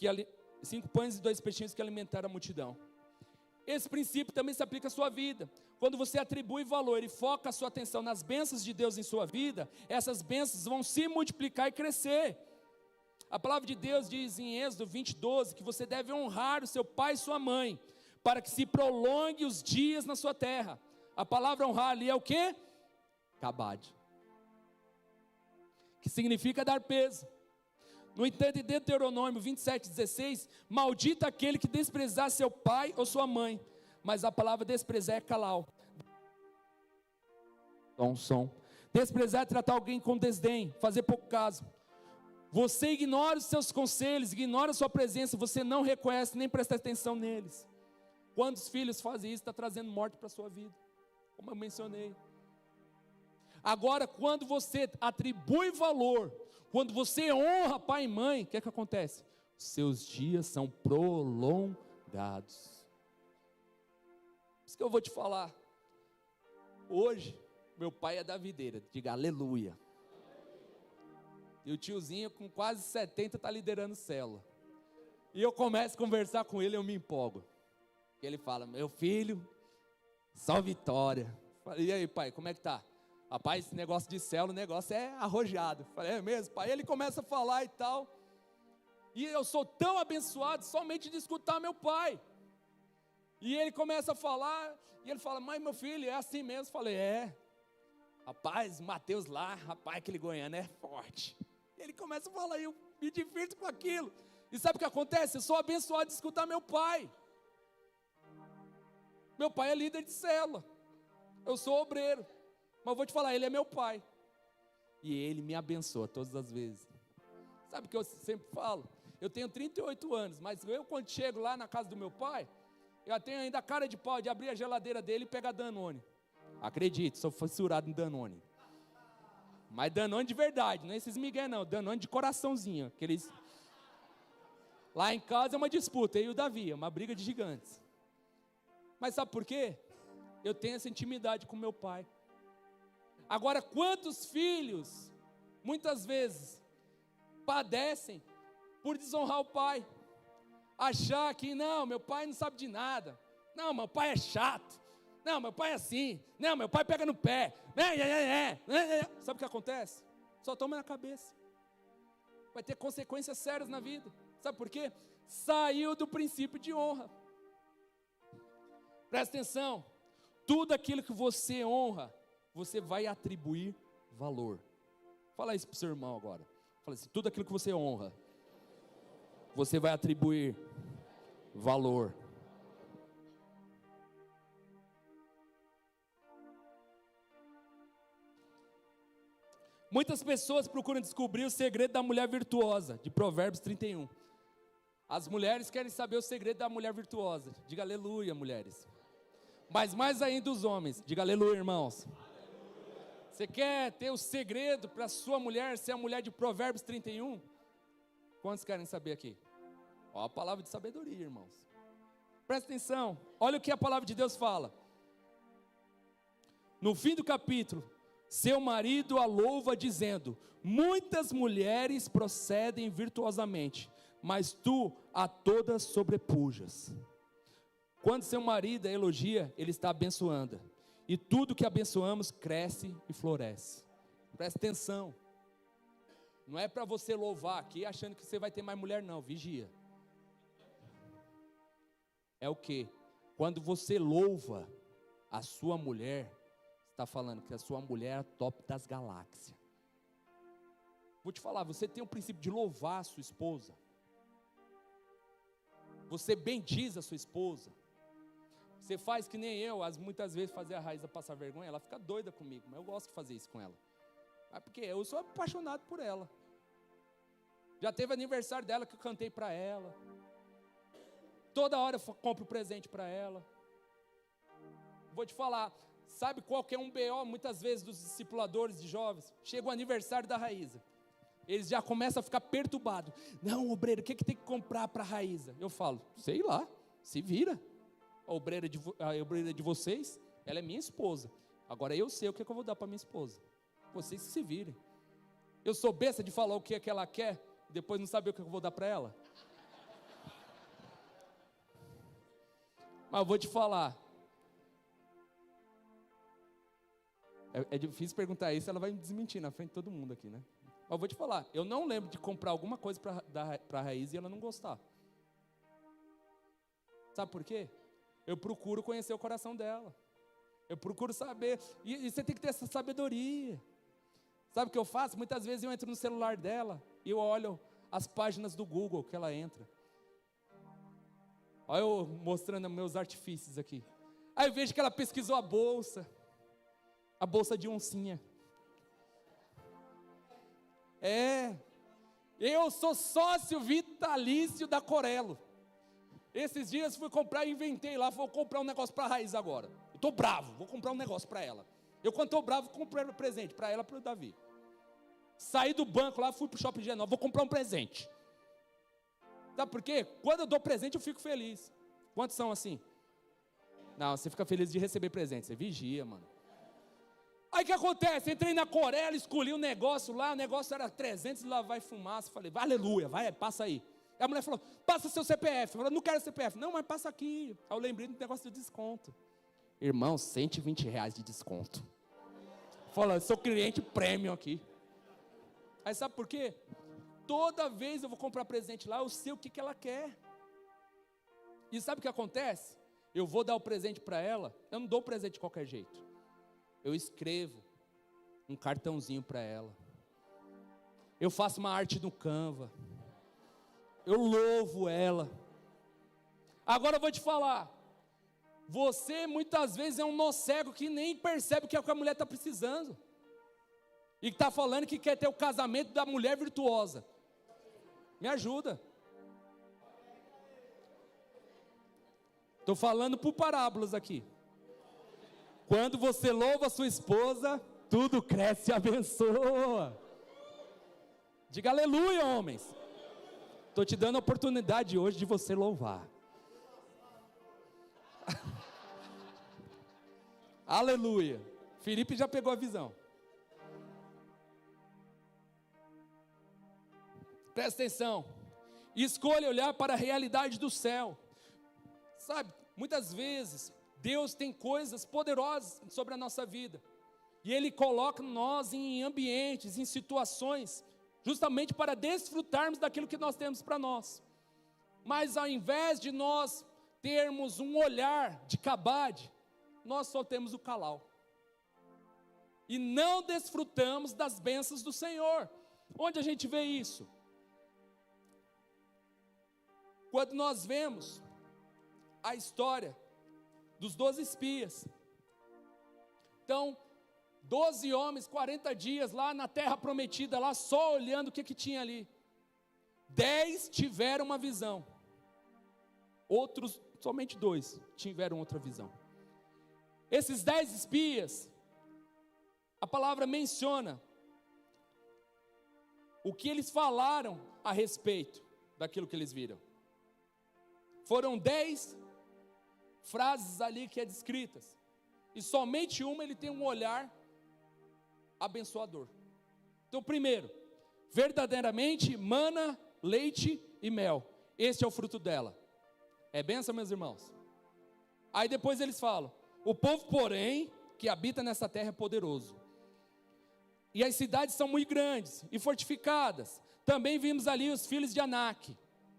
S2: e 2 peixinhos que alimentaram a multidão. Esse princípio também se aplica à sua vida. Quando você atribui valor e foca a sua atenção nas bênçãos de Deus em sua vida, essas bênçãos vão se multiplicar e crescer. A palavra de Deus diz em Êxodo 20:12 que você deve honrar o seu pai e sua mãe, para que se prolongue os dias na sua terra. A palavra honrar ali é o quê? Cabade. Que significa dar peso. No entanto, em Deuteronômio 27:16, maldito aquele que desprezar seu pai ou sua mãe. Mas a palavra desprezar é calau. Desprezar é tratar alguém com desdém, fazer pouco caso. Você ignora os seus conselhos, ignora a sua presença, você não reconhece nem presta atenção neles. Quando os filhos fazem isso, está trazendo morte para a sua vida, como eu mencionei. Agora, quando você atribui valor, quando você honra pai e mãe, o que acontece? Seus dias são prolongados. Isso que eu vou te falar. Hoje, meu pai é da videira, diga aleluia. E o tiozinho com quase 70 está liderando célula. E eu começo a conversar com ele, eu me empolgo. Ele fala, meu filho, só vitória. Falei, e aí pai, como é que tá? Rapaz, esse negócio de célula, o negócio é arrojado. Falei, é mesmo pai? Ele começa a falar e tal. E eu sou tão abençoado somente de escutar meu pai. E ele começa a falar, e ele fala, mas meu filho, é assim mesmo? Falei, é. Rapaz, Mateus lá, rapaz, aquele goiano é forte. Ele começa a falar, e eu me divirto com aquilo. E sabe o que acontece? Eu sou abençoado de escutar meu pai. Meu pai é líder de célula. Eu sou obreiro. Mas eu vou te falar, ele é meu pai. E ele me abençoa todas as vezes. Sabe o que eu sempre falo? Eu tenho 38 anos, mas eu quando chego lá na casa do meu pai, eu tenho ainda a cara de pau de abrir a geladeira dele e pegar Danone. Acredite, sou fissurado em Danone. Mas Danone de verdade, não é esses migué não, Danone de coraçãozinho. Aqueles... Lá em casa é uma disputa, eu e o Davi, é uma briga de gigantes. Mas sabe por quê? Eu tenho essa intimidade com meu pai. Agora, quantos filhos, muitas vezes, padecem por desonrar o pai? Achar que, não, meu pai não sabe de nada. Não, meu pai é chato. Não, meu pai é assim. Não, meu pai pega no pé. Sabe o que acontece? Só toma na cabeça. Vai ter consequências sérias na vida. Sabe por quê? Saiu do princípio de honra. Presta atenção. Tudo aquilo que você honra, você vai atribuir valor. Fala isso para o seu irmão agora. Fala assim, tudo aquilo que você honra, você vai atribuir valor. Muitas pessoas procuram descobrir o segredo da mulher virtuosa, de Provérbios 31. As mulheres querem saber o segredo da mulher virtuosa. Diga aleluia, mulheres. Mas mais ainda os homens. Diga aleluia, irmãos. Você quer ter o segredo para sua mulher ser a mulher de Provérbios 31? Quantos querem saber aqui? Ó, a palavra de sabedoria, irmãos. Presta atenção. Olha o que a palavra de Deus fala. No fim do capítulo, seu marido a louva dizendo, muitas mulheres procedem virtuosamente, mas tu a todas sobrepujas. Quando seu marido a elogia, ele está abençoando. E tudo que abençoamos cresce e floresce. Presta atenção. Não é para você louvar aqui achando que você vai ter mais mulher, não. Vigia. É o quê? Quando você louva a sua mulher, está falando que a sua mulher é a top das galáxias. Vou te falar, você tem o princípio de louvar a sua esposa. Você bendiz a sua esposa. Você faz que nem eu, muitas vezes fazer a Raíza passar vergonha, ela fica doida comigo, mas eu gosto de fazer isso com ela. Mas porque eu sou apaixonado por ela. Já teve aniversário dela que eu cantei para ela. Toda hora eu compro presente para ela. Vou te falar, sabe qual que é um BO muitas vezes dos discipuladores de jovens? Chega o aniversário da Raíza. Eles já começam a ficar perturbados. Não, obreiro, o que tem que comprar para a Raíza? Eu falo, sei lá, se vira. A obreira de vocês, ela é minha esposa. Agora eu sei o que eu vou dar para minha esposa. Vocês que se virem. Eu sou besta de falar o que é que ela quer, e depois não saber o que eu vou dar para ela. Mas eu vou te falar. É difícil perguntar isso, ela vai me desmentir na frente de todo mundo aqui, né? Mas eu vou te falar, eu não lembro de comprar alguma coisa para a Raiz e ela não gostar. Sabe por quê? Eu procuro conhecer o coração dela. Eu procuro saber. E você tem que ter essa sabedoria. Sabe o que eu faço? Muitas vezes eu entro no celular dela e eu olho as páginas do Google que ela entra. Olha eu mostrando meus artifícios aqui. Aí eu vejo que ela pesquisou a bolsa de oncinha. Eu sou sócio vitalício da Corelo. Esses dias fui comprar e inventei lá, vou comprar um negócio para a Raiz agora. Eu estou bravo, vou comprar um negócio para ela. Eu quando estou bravo, comprei um presente para ela e para o Davi. Saí do banco lá, fui para o Shopping G9, vou comprar um presente. Sabe por quê? Quando eu dou presente eu fico feliz. Quantos são assim? Não, você fica feliz de receber presente, você vigia, mano. Aí o que acontece? Entrei na Corela, escolhi um negócio lá, o negócio era 300 e lá vai fumaça. Falei, aleluia, vai, passa aí. Aí a mulher falou, passa seu CPF. Eu falei, não quero CPF. Não, mas passa aqui. Aí eu lembrei do negócio de desconto. Irmão, R$120 de desconto. Fala, sou cliente premium aqui. Aí sabe por quê? Toda vez eu vou comprar presente lá, eu sei o que ela quer. E sabe o que acontece? Eu vou dar o presente para ela, eu não dou o presente de qualquer jeito. Eu escrevo um cartãozinho para ela. Eu faço uma arte no Canva. Eu louvo ela. Agora eu vou te falar. Você muitas vezes é um nó cego que nem percebe o que a mulher está precisando. E está falando que quer ter o casamento da mulher virtuosa. Me ajuda. Estou falando por parábolas aqui. Quando você louva a sua esposa, tudo cresce e abençoa. Diga aleluia, homens. Estou te dando a oportunidade hoje de você louvar. Aleluia. Felipe já pegou a visão. Presta atenção. Escolha olhar para a realidade do céu. Sabe, muitas vezes Deus tem coisas poderosas sobre a nossa vida. E Ele coloca nós em ambientes, em situações, justamente para desfrutarmos daquilo que nós temos para nós. Mas ao invés de nós termos um olhar de cabade, nós só temos o calau. E não desfrutamos das bênçãos do Senhor. Onde a gente vê isso? Quando nós vemos a história dos 12 espias. Então, 12 homens, 40 dias lá na terra prometida, lá só olhando o que tinha ali. 10 tiveram uma visão. Outros, somente 2, tiveram outra visão. Esses 10 espias, a palavra menciona o que eles falaram a respeito daquilo que eles viram. Foram 10 frases ali que é descritas. E somente uma ele tem um olhar abençoador. Então, primeiro, verdadeiramente mana leite e mel. Este é o fruto dela. É bênção, meus irmãos? Aí depois eles falam: o povo, porém, que habita nessa terra é poderoso. E as cidades são muito grandes e fortificadas. Também vimos ali os filhos de Anak,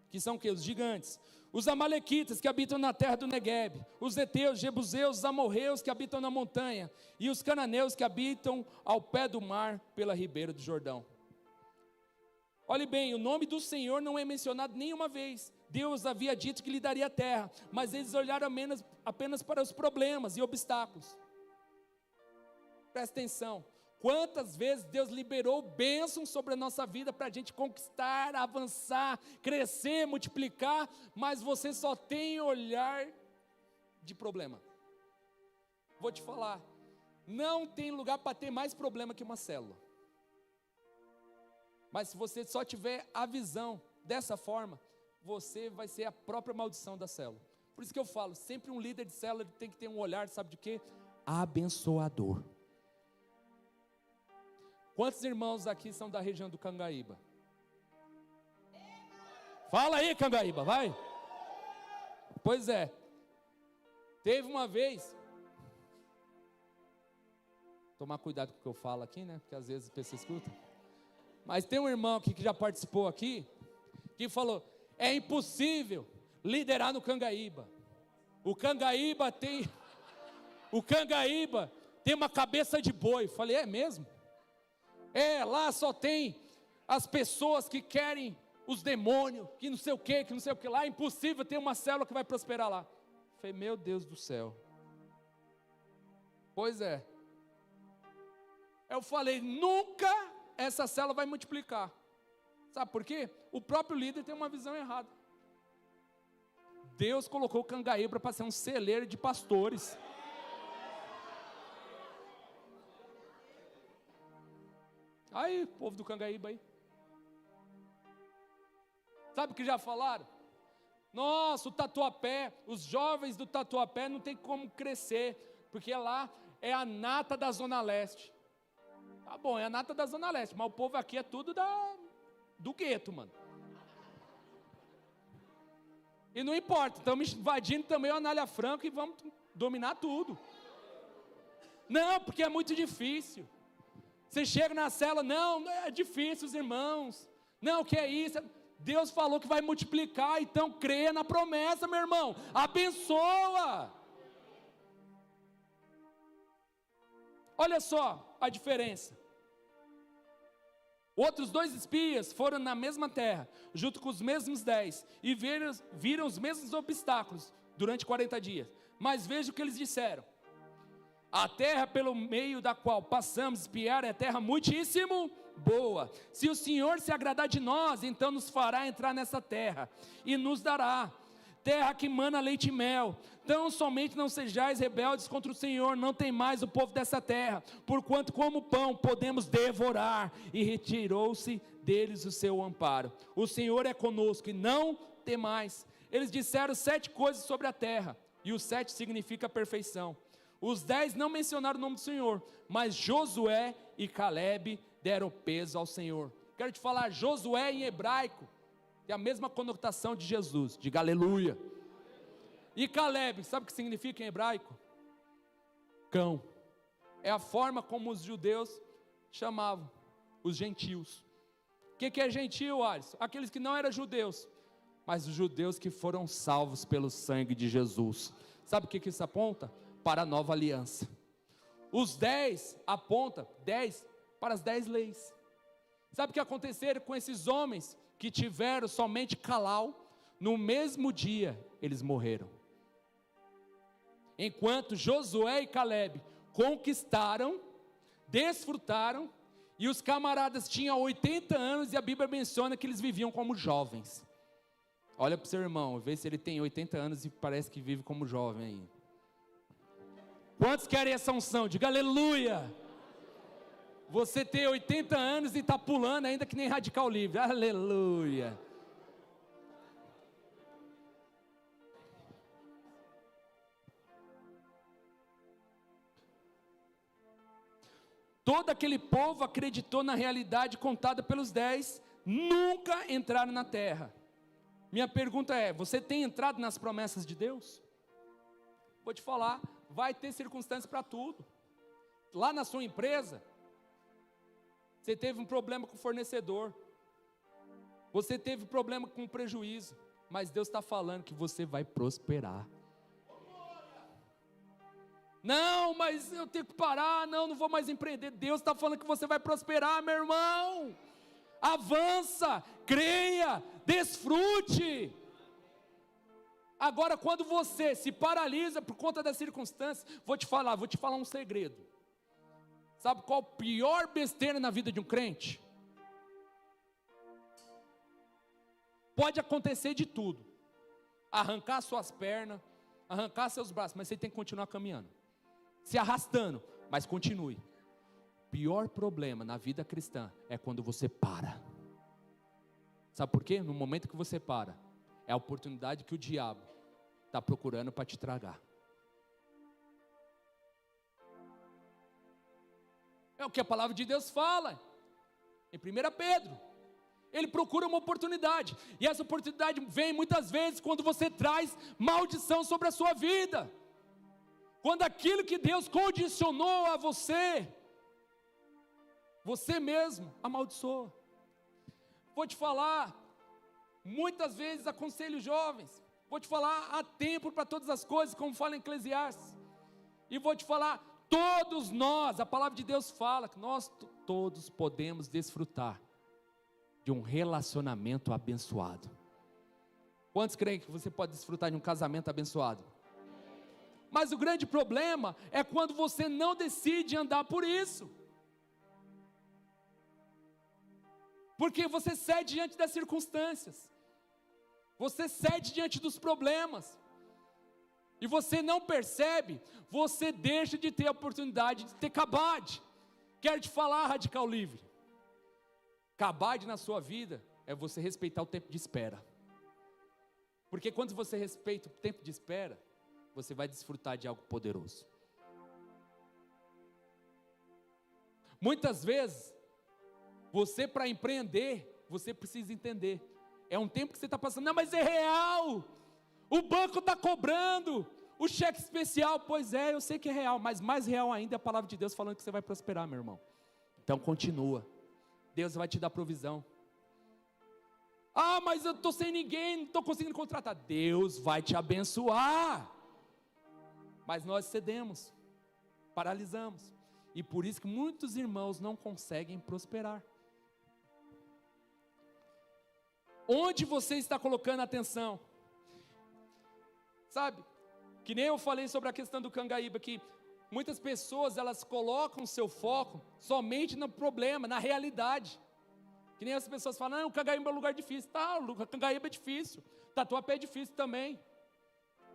S2: que são o quê? Os gigantes. Os amalequitas que habitam na terra do Neguebe. Os heteus, jebuseus, os amorreus que habitam na montanha. E os cananeus que habitam ao pé do mar pela ribeira do Jordão. Olhe bem, o nome do Senhor não é mencionado nenhuma vez. Deus havia dito que lhe daria a terra, mas eles olharam apenas para os problemas e obstáculos. Presta atenção. Quantas vezes Deus liberou bênçãos sobre a nossa vida para a gente conquistar, avançar, crescer, multiplicar, mas você só tem olhar de problema. Vou te falar, não tem lugar para ter mais problema que uma célula. Mas se você só tiver a visão dessa forma, você vai ser a própria maldição da célula. Por isso que eu falo, sempre um líder de célula tem que ter um olhar, sabe de quê? Abençoador. Quantos irmãos aqui são da região do Cangaíba? Fala aí, Cangaíba, vai. Pois é. Teve uma vez, tomar cuidado com o que eu falo aqui, né? Porque às vezes a pessoa escuta. Mas tem um irmão aqui que já participou aqui, que falou: é impossível liderar no Cangaíba. O Cangaíba tem uma cabeça de boi. Falei: é mesmo? Lá só tem as pessoas que querem os demônios, que não sei o que lá. É impossível ter uma célula que vai prosperar lá. Falei: meu Deus do céu. Pois é. Eu falei: nunca essa célula vai multiplicar. Sabe por quê? O próprio líder tem uma visão errada. Deus colocou o Cangaíba para ser um celeiro de pastores. Aí, povo do Cangaíba aí. Sabe o que já falaram? Nossa, o Tatuapé, os jovens do Tatuapé não tem como crescer, porque lá é a nata da Zona Leste. Tá bom, é a nata da Zona Leste, mas o povo aqui é tudo do gueto, mano. E não importa, estamos invadindo também o Anália Franco e vamos dominar tudo. Não, porque é muito difícil. Você chega na cela, não, é difícil os irmãos. Não, o que é isso? Deus falou que vai multiplicar, então creia na promessa, meu irmão. Abençoa. Olha só a diferença. Outros 2 espias foram na mesma terra, junto com os mesmos 10, e viram os mesmos obstáculos durante 40 dias. Mas veja o que eles disseram: a terra pelo meio da qual passamos espiar é terra muitíssimo boa. Se o Senhor se agradar de nós, então nos fará entrar nessa terra e nos dará terra que mana leite e mel. Tão somente não sejais rebeldes contra o Senhor, não tem mais o povo dessa terra, porquanto como pão podemos devorar. E retirou-se deles o seu amparo. O Senhor é conosco e não temais. Eles disseram 7 coisas sobre a terra, e o 7 significa perfeição. Os 10 não mencionaram o nome do Senhor, mas Josué e Calebe deram peso ao Senhor. Quero te falar, Josué em hebraico tem a mesma conotação de Jesus, diga aleluia. E Calebe, sabe o que significa em hebraico? Cão. É a forma como os judeus chamavam os gentios. O que é gentio, Alisson? Aqueles que não eram judeus, mas os judeus que foram salvos pelo sangue de Jesus. Sabe o que isso aponta? Para a nova aliança. Os 10 aponta 10 para as 10 leis. Sabe o que aconteceram com esses homens que tiveram somente calau? No mesmo dia eles morreram. Enquanto Josué e Calebe conquistaram, desfrutaram, e os camaradas tinham 80 anos, e a Bíblia menciona que eles viviam como jovens. Olha para o seu irmão, vê se ele tem 80 anos e parece que vive como jovem aí. Quantos querem essa unção? Diga aleluia. Você tem 80 anos e está pulando ainda que nem radical livre. Aleluia. Todo aquele povo acreditou na realidade contada pelos 10, nunca entraram na terra. Minha pergunta é: você tem entrado nas promessas de Deus? Vou te falar, vai ter circunstâncias para tudo. Lá na sua empresa, você teve um problema com o fornecedor, você teve problema com o prejuízo, mas Deus está falando que você vai prosperar. Não, mas eu tenho que parar, não vou mais empreender. Deus está falando que você vai prosperar, meu irmão. Avança, creia, desfrute. Agora, quando você se paralisa por conta das circunstâncias, vou te falar um segredo. Sabe qual a pior besteira na vida de um crente? Pode acontecer de tudo. Arrancar suas pernas, arrancar seus braços, mas você tem que continuar caminhando. Se arrastando, mas continue. O pior problema na vida cristã é quando você para. Sabe por quê? No momento que você para, é a oportunidade que o diabo está procurando para te tragar. É o que a palavra de Deus fala, em 1 Pedro. Ele procura uma oportunidade, e essa oportunidade vem muitas vezes quando você traz maldição sobre a sua vida. Quando aquilo que Deus condicionou a você, você mesmo amaldiçoa. Vou te falar, muitas vezes aconselho jovens, vou te falar, há tempo para todas as coisas, como fala em Eclesiastes, e vou te falar, todos nós, a palavra de Deus fala, que nós todos podemos desfrutar de um relacionamento abençoado. Quantos creem que você pode desfrutar de um casamento abençoado? Mas o grande problema é quando você não decide andar por isso. Porque você cede diante das circunstâncias. Você cede diante dos problemas. E você não percebe, você deixa de ter a oportunidade de ter cabade. Quero te falar, radical livre. Cabade na sua vida é você respeitar o tempo de espera. Porque quando você respeita o tempo de espera, você vai desfrutar de algo poderoso. Muitas vezes, você para empreender, você precisa entender. É um tempo que você está passando, não, mas é real. O banco está cobrando o cheque especial. Pois é, eu sei que é real, mas mais real ainda é a palavra de Deus falando que você vai prosperar, meu irmão. Então continua. Deus vai te dar provisão. Ah, mas eu estou sem ninguém, não estou conseguindo contratar. Deus vai te abençoar. Mas nós cedemos, paralisamos. E por isso que muitos irmãos não conseguem prosperar. Onde você está colocando atenção? Sabe, que nem eu falei sobre a questão do Cangaíba, que muitas pessoas, elas colocam seu foco somente no problema, na realidade. Que nem as pessoas falam, não, o Cangaíba é um lugar difícil. Tá, o Cangaíba é difícil, Tatuapé é difícil também.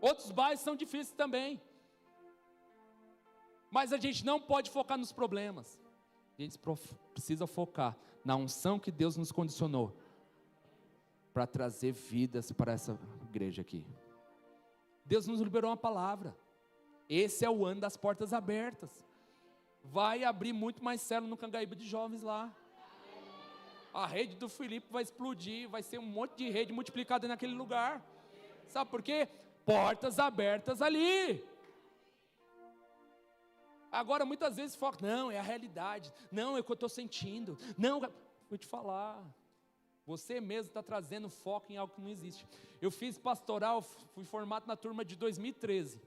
S2: Outros bairros são difíceis também. Mas a gente não pode focar nos problemas. A gente precisa focar na unção que Deus nos condicionou para trazer vidas para essa igreja aqui. Deus nos liberou uma palavra. Esse é o ano das portas abertas. Vai abrir muito mais célula no Cangaíba de jovens lá. A rede do Filipe vai explodir, vai ser um monte de rede multiplicada naquele lugar. Sabe por quê? Portas abertas ali. Agora muitas vezes foca, não, é a realidade, não, é o que eu estou sentindo, não, vou te falar, você mesmo está trazendo foco em algo que não existe. Eu fiz pastoral, fui formado na turma de 2013,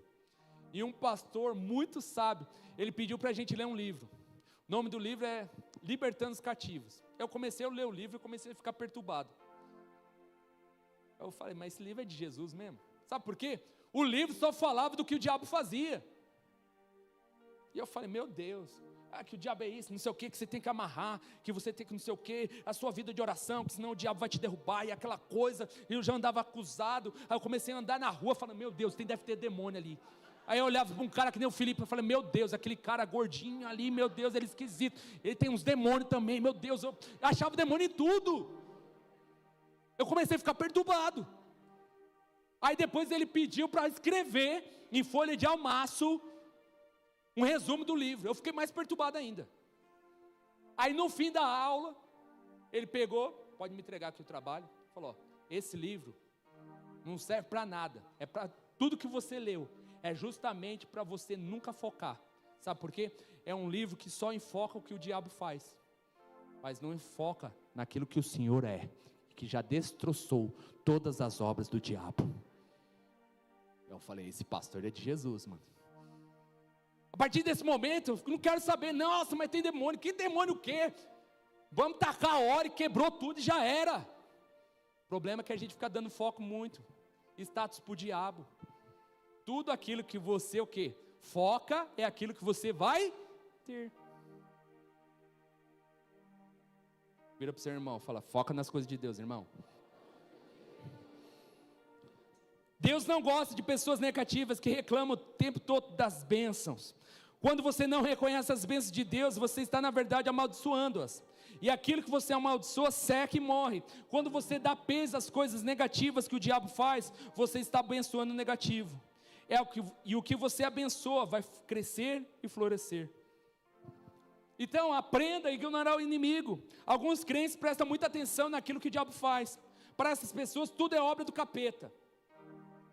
S2: e um pastor muito sábio, ele pediu para a gente ler um livro. O nome do livro é Libertando os Cativos. Eu comecei a ler o livro e comecei a ficar perturbado. Eu falei, mas esse livro é de Jesus mesmo? Sabe por quê? O livro só falava do que o diabo fazia. E eu falei, meu Deus, que o diabo é isso, não sei o que você tem que amarrar, que você tem que não sei o que, a sua vida de oração, que senão o diabo vai te derrubar, e aquela coisa, e eu já andava acusado. Aí eu comecei a andar na rua, falando, meu Deus, deve ter demônio ali. Aí eu olhava para um cara que nem o Filipe, eu falei, meu Deus, aquele cara gordinho ali, meu Deus, ele é esquisito, ele tem uns demônios também, meu Deus, eu achava demônio em tudo. Eu comecei a ficar perturbado. Aí depois ele pediu para escrever em folha de almaço um resumo do livro. Eu fiquei mais perturbado ainda. Aí no fim da aula, ele pegou, pode me entregar aqui o trabalho, falou, esse livro não serve para nada, é para tudo que você leu, é justamente para você nunca focar. Sabe por quê? É um livro que só enfoca o que o diabo faz, mas não enfoca naquilo que o Senhor é, que já destroçou todas as obras do diabo. Eu falei, esse pastor é de Jesus, mano. A partir desse momento, eu não quero saber, nossa, mas tem demônio. Que demônio o quê? Vamos tacar a hora e quebrou tudo e já era. O problema é que a gente fica dando foco muito, status para o diabo. Tudo aquilo que você, o quê? Foca é aquilo que você vai ter. Vira para o seu irmão, fala, foca nas coisas de Deus, irmão. Deus não gosta de pessoas negativas que reclamam o tempo todo das bênçãos. Quando você não reconhece as bênçãos de Deus, você está na verdade amaldiçoando-as. E aquilo que você amaldiçoa, seca e morre. Quando você dá peso às coisas negativas que o diabo faz, você está abençoando o negativo. E o que você abençoa vai crescer e florescer. Então aprenda a ignorar o inimigo. Alguns crentes prestam muita atenção naquilo que o diabo faz. Para essas pessoas tudo é obra do capeta.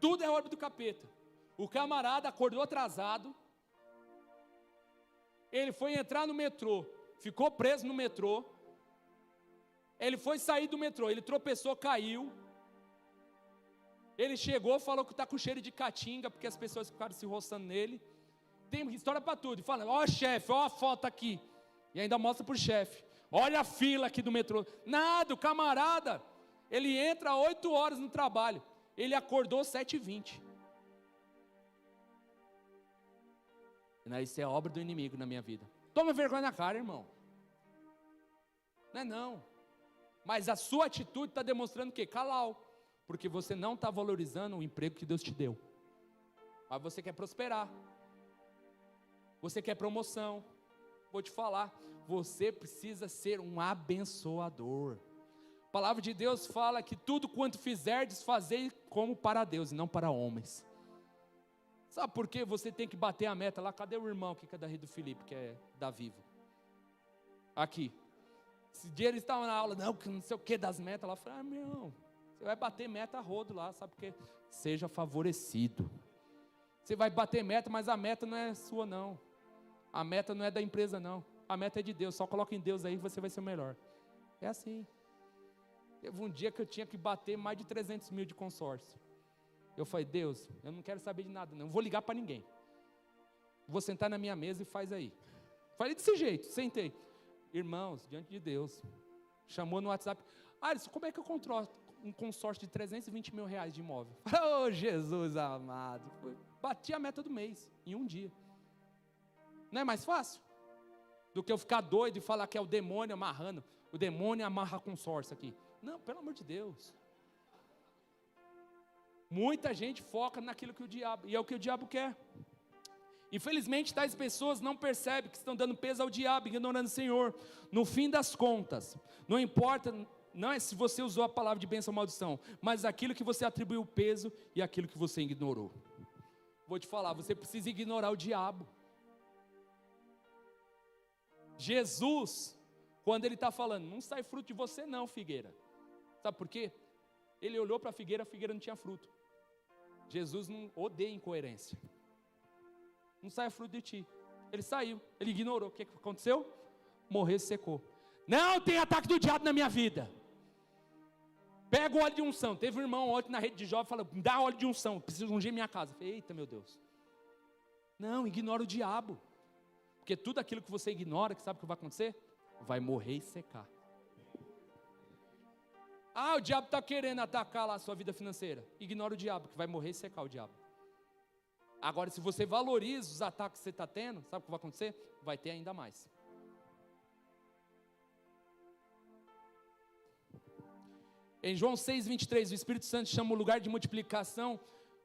S2: Tudo é obra do capeta. O camarada acordou atrasado, ele foi entrar no metrô, ficou preso no metrô, ele foi sair do metrô, ele tropeçou, caiu, ele chegou, falou que está com cheiro de caatinga, porque as pessoas ficaram se roçando nele. Tem história para tudo, fala, ó chefe, ó a foto aqui, e ainda mostra para o chefe, olha a fila aqui do metrô. Nada, o camarada, ele entra 8 horas no trabalho, ele acordou 7h20. Isso é obra do inimigo na minha vida. Toma vergonha na cara, irmão. Não é não. Mas a sua atitude está demonstrando o quê? Calau. Porque você não está valorizando o emprego que Deus te deu. Mas você quer prosperar. Você quer promoção. Vou te falar. Você precisa ser um abençoador. A palavra de Deus fala que tudo quanto fizerdes, fazei como para Deus e não para homens. Sabe por que você tem que bater a meta lá? Cadê o irmão aqui que é da Rede do Felipe, que é da Vivo? Aqui. Esse dia eles estavam na aula, não sei o que das metas lá. Eu falei, meu irmão, você vai bater meta a rodo lá, sabe por quê? Seja favorecido. Você vai bater meta, mas a meta não é sua não. A meta não é da empresa não. A meta é de Deus, só coloca em Deus aí, você vai ser o melhor. É assim. Teve um dia que eu tinha que bater mais de 300 mil de consórcio. Eu falei, Deus, eu não quero saber de nada, não vou ligar para ninguém. Vou sentar na minha mesa e faz aí. Falei desse jeito, sentei. Irmãos, diante de Deus, chamou no WhatsApp, Alisson, como é que eu controlo um consórcio de 320 mil reais de imóvel? Oh, Jesus amado. Bati a meta do mês, em um dia. Não é mais fácil? Do que eu ficar doido e falar que é o demônio amarrando. O demônio amarra consórcio aqui. Não, pelo amor de Deus. Muita gente foca naquilo que o diabo, e é o que o diabo quer. Infelizmente, tais pessoas não percebem que estão dando peso ao diabo, ignorando o Senhor. No fim das contas, não importa, não é se você usou a palavra de bênção ou maldição, mas aquilo que você atribuiu o peso e aquilo que você ignorou. Vou te falar, você precisa ignorar o diabo. Jesus, quando ele está falando, não sai fruto de você não, figueira. Sabe por quê? Ele olhou para a figueira não tinha fruto. Jesus não odeia incoerência. Não sai fruto de ti. Ele saiu, ele ignorou. O que aconteceu? Morreu e secou. Não tem ataque do diabo na minha vida. Pega o óleo de unção. Teve um irmão ontem na rede de jovem, falou, dá óleo de unção, preciso ungir minha casa. Eu falei, eita meu Deus. Não, ignora o diabo. Porque tudo aquilo que você ignora, que sabe o que vai acontecer? Vai morrer e secar. Ah, o diabo está querendo atacar lá a sua vida financeira. Ignora o diabo, que vai morrer e secar o diabo. Agora, se você valoriza os ataques que você está tendo, sabe o que vai acontecer? Vai ter ainda mais. Em João 6,23, o Espírito Santo chama o lugar de multiplicação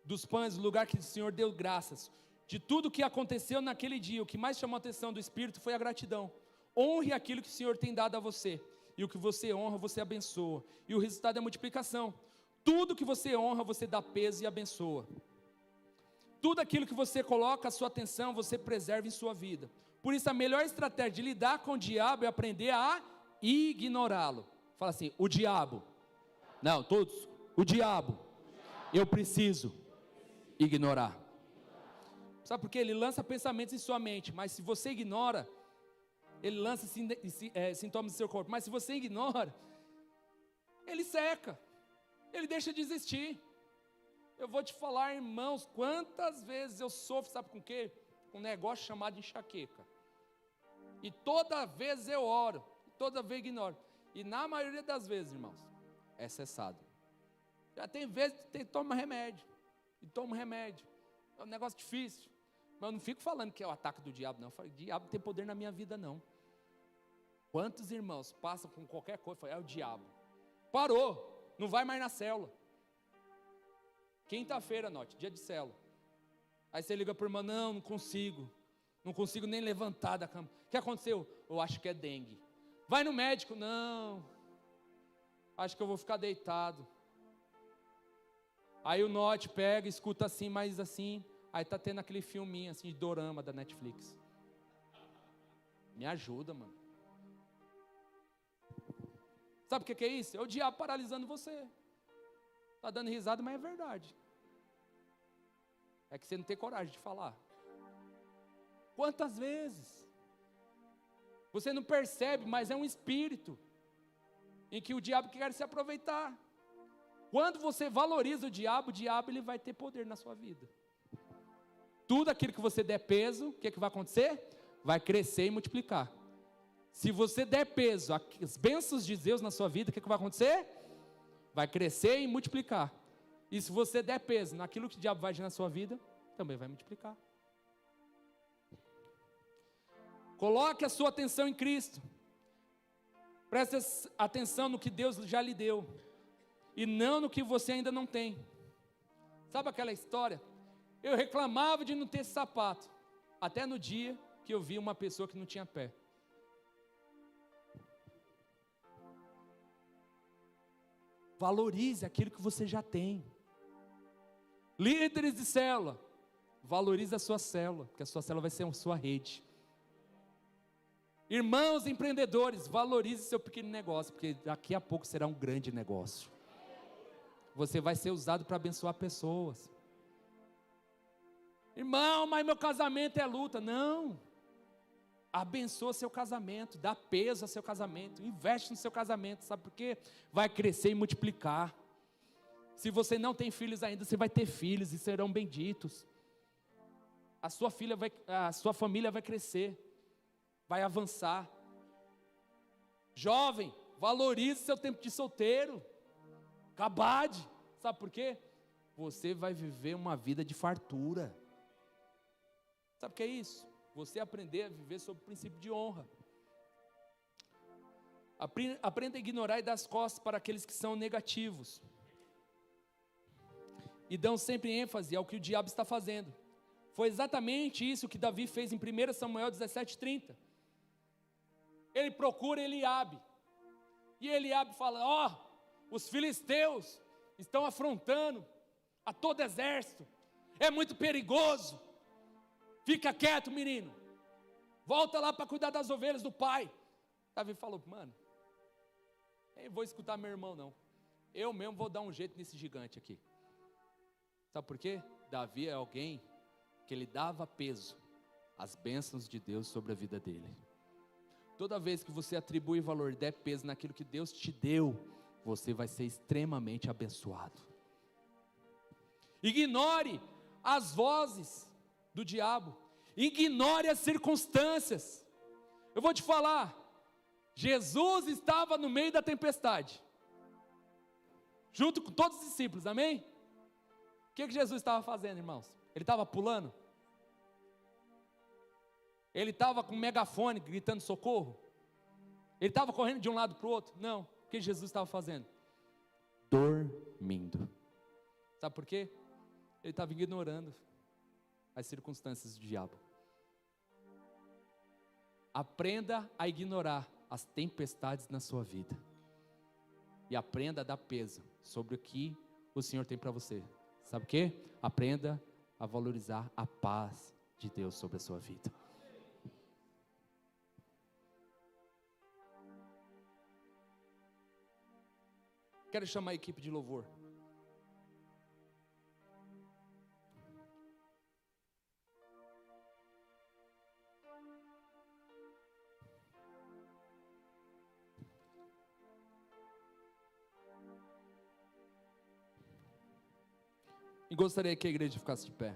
S2: dos pães, o lugar que o Senhor deu graças. De tudo o que aconteceu naquele dia, o que mais chamou a atenção do Espírito foi a gratidão. Honre aquilo que o Senhor tem dado a você. E o que você honra, você abençoa. E o resultado é a multiplicação. Tudo que você honra, você dá peso e abençoa. Tudo aquilo que você coloca a sua atenção, você preserva em sua vida. Por isso a melhor estratégia de lidar com o diabo é aprender a ignorá-lo. Fala assim, o diabo. Não, todos. O diabo eu preciso ignorar. Sabe por quê? Ele lança pensamentos em sua mente, mas se você ignora, ele lança sintomas no seu corpo. Mas se você ignora, ele seca, ele deixa de existir. Eu vou te falar, irmãos, quantas vezes eu sofro, sabe com o quê? Com um negócio chamado enxaqueca. E toda vez eu oro, toda vez ignoro. E na maioria das vezes, irmãos, é cessado. Já tem vezes que toma remédio, e toma remédio. É um negócio difícil. Mas eu não fico falando que é o ataque do diabo, não. Eu falo, o diabo não tem poder na minha vida, não. Quantos irmãos passam com qualquer coisa e falam, é o diabo. Parou, não vai mais na célula. Quinta-feira, noite, dia de célula. Aí você liga para o irmão, não consigo. Não consigo nem levantar da cama. O que aconteceu? Eu acho que é dengue. Vai no médico, não. Acho que eu vou ficar deitado. Aí o Note pega, escuta assim, mais assim. Aí tá tendo aquele filminho assim de dorama da Netflix. Me ajuda, mano. Sabe o que é isso? É o diabo paralisando você. Tá dando risada, mas é verdade. É que você não tem coragem de falar. Quantas vezes? Você não percebe, mas é um espírito em que o diabo quer se aproveitar. Quando você valoriza o diabo ele vai ter poder na sua vida. Tudo aquilo que você der peso, o que vai acontecer? Vai crescer e multiplicar. Se você der peso às bênçãos de Deus na sua vida, o que vai acontecer? Vai crescer e multiplicar. E se você der peso naquilo que o diabo vai agir na sua vida, também vai multiplicar. Coloque a sua atenção em Cristo. Preste atenção no que Deus já lhe deu. E não no que você ainda não tem. Sabe aquela história? Eu reclamava de não ter sapato. Até no dia que eu vi uma pessoa que não tinha pé. Valorize aquilo que você já tem. Líderes de célula, valorize a sua célula, porque a sua célula vai ser a sua rede. Irmãos empreendedores, valorize seu pequeno negócio, porque daqui a pouco será um grande negócio. Você vai ser usado para abençoar pessoas. Irmão, mas meu casamento é luta. Não. Abençoa seu casamento, dá peso ao seu casamento, investe no seu casamento, sabe por quê? Vai crescer e multiplicar. Se você não tem filhos ainda, você vai ter filhos e serão benditos. A sua família vai crescer, vai avançar. Jovem, valorize seu tempo de solteiro. Cabade, sabe por quê? Você vai viver uma vida de fartura. Sabe o que é isso? Você aprender a viver sob o princípio de honra. Aprenda a ignorar e dar as costas para aqueles que são negativos. E dão sempre ênfase ao que o diabo está fazendo. Foi exatamente isso que Davi fez em 1 Samuel 17:30. Ele procura Eliabe. E Eliabe fala, os filisteus estão afrontando a todo exército. É muito perigoso. Fica quieto, menino. Volta lá para cuidar das ovelhas do pai. Davi falou, mano, eu vou escutar meu irmão não. Eu mesmo vou dar um jeito nesse gigante aqui. Sabe por quê? Davi é alguém que ele dava peso às bênçãos de Deus sobre a vida dele. Toda vez que você atribui valor e der peso naquilo que Deus te deu, você vai ser extremamente abençoado. Ignore as vozes do diabo. Ignore as circunstâncias. Eu vou te falar, Jesus estava no meio da tempestade, junto com todos os discípulos, amém? O que Jesus estava fazendo, irmãos? Ele estava pulando? Ele estava com um megafone gritando socorro? Ele estava correndo de um lado para o outro? Não. O que Jesus estava fazendo? Dormindo. Sabe por quê? Ele estava ignorando as circunstâncias do diabo. Aprenda a ignorar as tempestades na sua vida. E aprenda a dar peso sobre o que o Senhor tem para você. Sabe o quê? Aprenda a valorizar a paz de Deus sobre a sua vida. Quero chamar a equipe de louvor. E gostaria que a igreja ficasse de pé.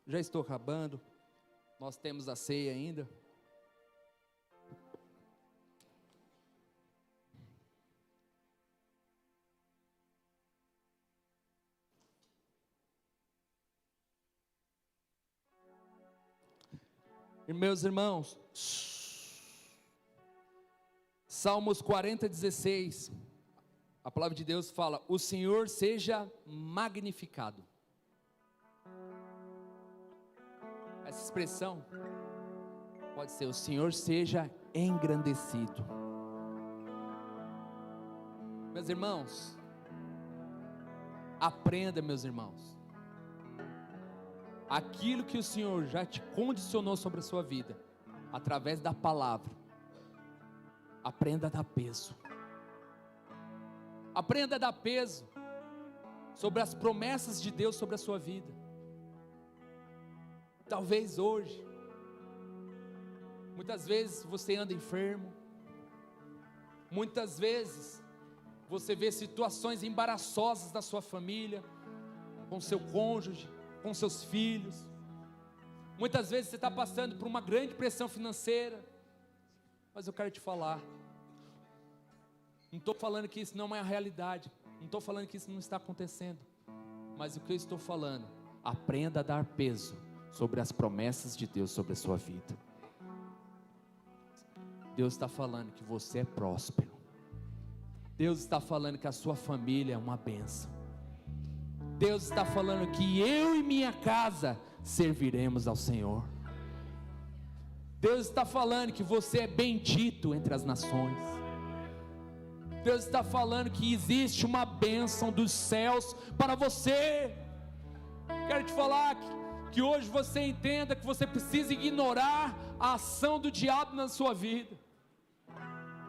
S2: Já estou acabando. Nós temos a ceia ainda. E meus irmãos, Salmos 40:16, a palavra de Deus fala: o Senhor seja magnificado. Essa expressão pode ser: o Senhor seja engrandecido. Meus irmãos, aprenda, meus irmãos, aquilo que o Senhor já te condicionou sobre a sua vida, através da palavra, aprenda a dar peso. Aprenda a dar peso sobre as promessas de Deus sobre a sua vida. Talvez hoje, muitas vezes você anda enfermo, muitas vezes você vê situações embaraçosas da sua família, com seu cônjuge, com seus filhos. Muitas vezes você está passando por uma grande pressão financeira, mas eu quero te falar, não estou falando que isso não é a realidade, não estou falando que isso não está acontecendo, mas o que eu estou falando, aprenda a dar peso sobre as promessas de Deus sobre a sua vida. Deus está falando que você é próspero, Deus está falando que a sua família é uma bênção, Deus está falando que eu e minha casa serviremos ao Senhor. Deus está falando que você é bendito entre as nações. Deus está falando que existe uma bênção dos céus para você. Quero te falar que hoje você entenda que você precisa ignorar a ação do diabo na sua vida,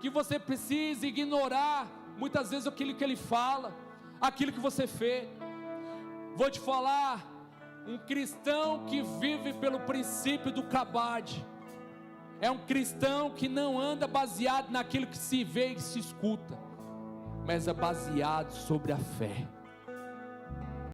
S2: que você precisa ignorar muitas vezes aquilo que ele fala, aquilo que você fez. Vou te falar, um cristão que vive pelo princípio do cabade, é um cristão que não anda baseado naquilo que se vê e que se escuta, mas é baseado sobre a fé.